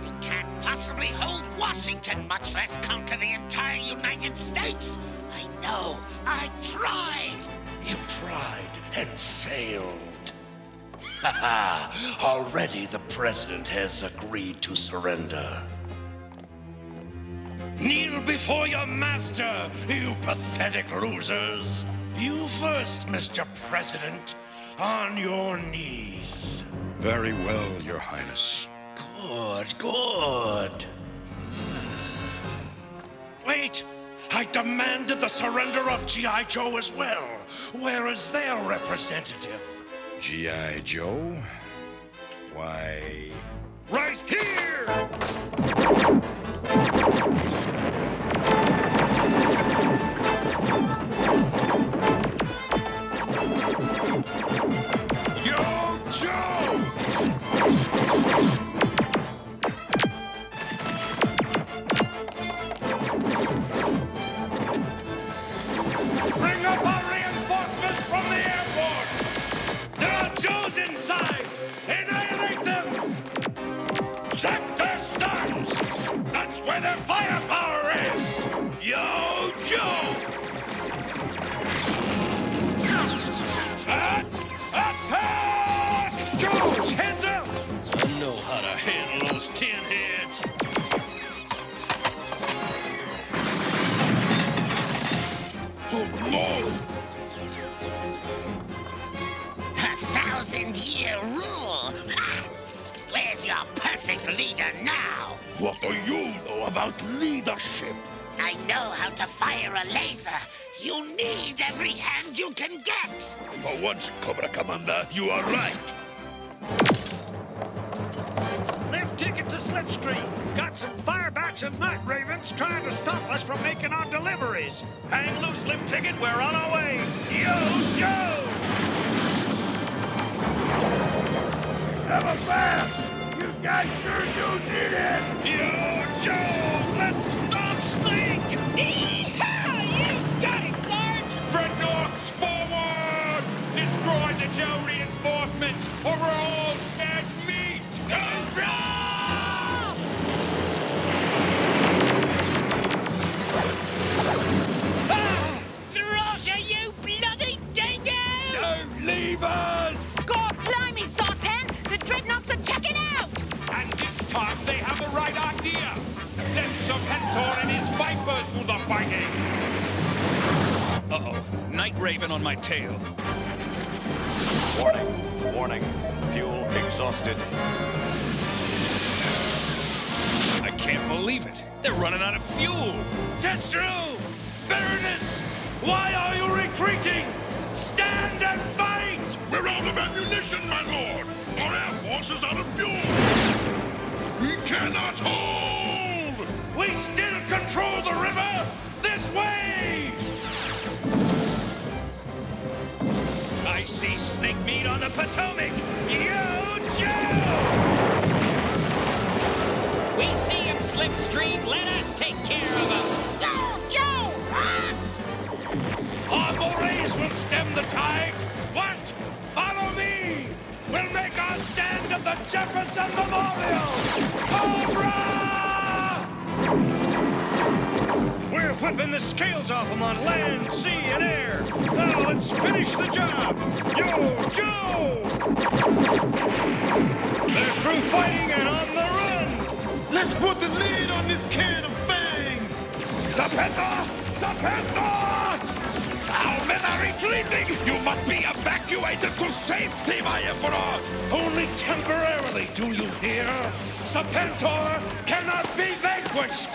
You can't possibly hold Washington, much less conquer the entire United States. I know. I tried. You tried and failed. Haha, already the president has agreed to surrender. Kneel before your master, you pathetic losers. You first, Mr. President, on your knees. Very well, Your Highness. Good, good. Wait, I demanded the surrender of G.I. Joe as well. Where is their representative? G.I. Joe? Why... Right here! Yo, Joe! Bring up our reinforcements from the airport! There are Joes inside! Annihilate them! Zap their stuns! That's where their firepower is! Yo, Joe! That's attack! Joes, heads up! I know how to handle those tin heads. Oh, Lord! The 1,000-year rule! Where's your perfect leader now? What do you know about leadership? I know how to fire a laser. You need every hand you can get. For once, Cobra Commander, you are right. Lift ticket to Slipstream. Got some firebats and night ravens trying to stop us from making our deliveries. Hang loose, lift ticket. We're on our way. Yo, Joe! Never fast! You guys sure do need it! Yo, Joe! Let's stop Snake! Yee-haw! You got it, Sarge! Dreadnoughts forward! Destroy the Joe reinforcements, or we're all dead meat! Cobra! Ah! Thrasher, you bloody dingo! Don't leave us! God blimey, Sartan! The dreadnoughts are checking out! And this time they have the right idea. Let Serpentor and his Vipers do the fighting. Uh-oh. Night Raven on my tail. Warning. Warning. Fuel exhausted. I can't believe it. They're running out of fuel. Destro! Baroness! Why are you retreating? Stand and fight! We're out of ammunition, my lord! Our air force is out of fuel! We cannot hold! We still control the river! This way! I see snake meat on the Potomac. Yo, Joe! We see him, Slipstream. Let us take care of him. Go, Joe! Our morays will stem the tide! What? Follow me! We'll make our stand at the Jefferson Memorial! Cobra! We're whipping the scales off them on land, sea, and air. Now let's finish the job. Yo, Joe! They're through fighting and on the run. Let's put the lid on this can of fangs! Serpentor! Serpentor! Our men are retreating! You must be evacuated to safety, my Emperor! Only temporarily, do you hear? Serpentor cannot be vanquished!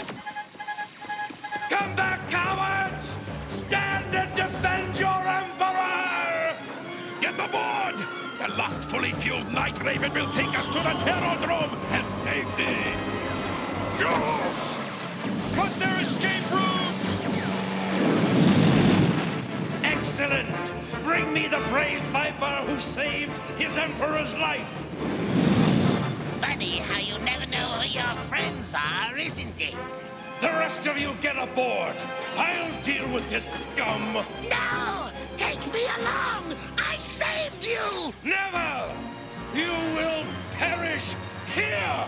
Come back, cowards! Stand and defend your Emperor! Get aboard! The last fully fueled Night Raven will take us to the Terrordrome and safety! Jones! Cut their escape routes! Excellent! Bring me the brave Viper who saved his Emperor's life! Funny how you never know who your friends are, isn't it? The rest of you get aboard! I'll deal with this scum! No! Take me along! I saved you! Never! You will perish here!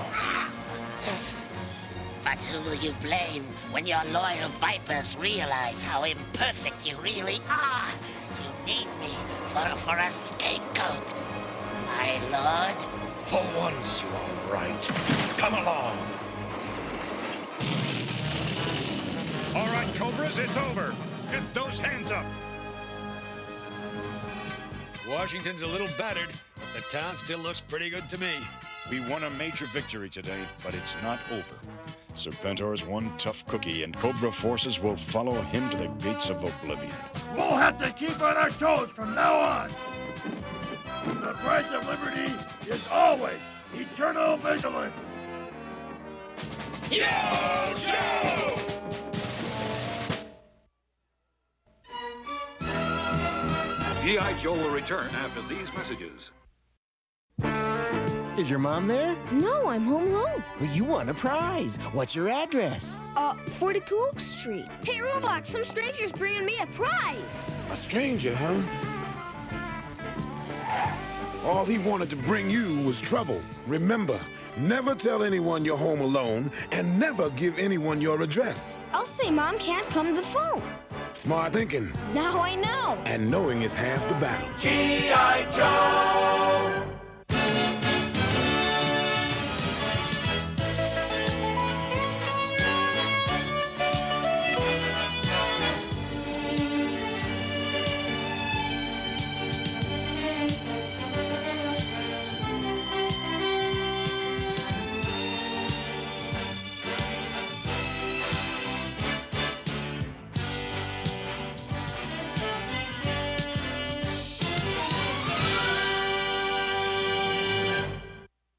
But who will you blame when your loyal Vipers realize how imperfect you really are? You need me for a scapegoat, my lord. For once you are right. Come along! All right, Cobras, it's over. Get those hands up. Washington's a little battered, but the town still looks pretty good to me. We won a major victory today, but it's not over. Serpentor's one tough cookie, and Cobra forces will follow him to the gates of oblivion. We'll have to keep on our toes from now on. The price of liberty is always eternal vigilance. Yo, Joe! G.I. Joe will return after these messages. Is your mom there? No, I'm home alone. Well, you won a prize. What's your address? 42 Oak Street. Hey, Roblox, some stranger's bringing me a prize. A stranger, huh? All he wanted to bring you was trouble. Remember, never tell anyone you're home alone, and never give anyone your address. I'll say Mom can't come to the phone. Smart thinking. Now I know. And knowing is half the battle. G.I.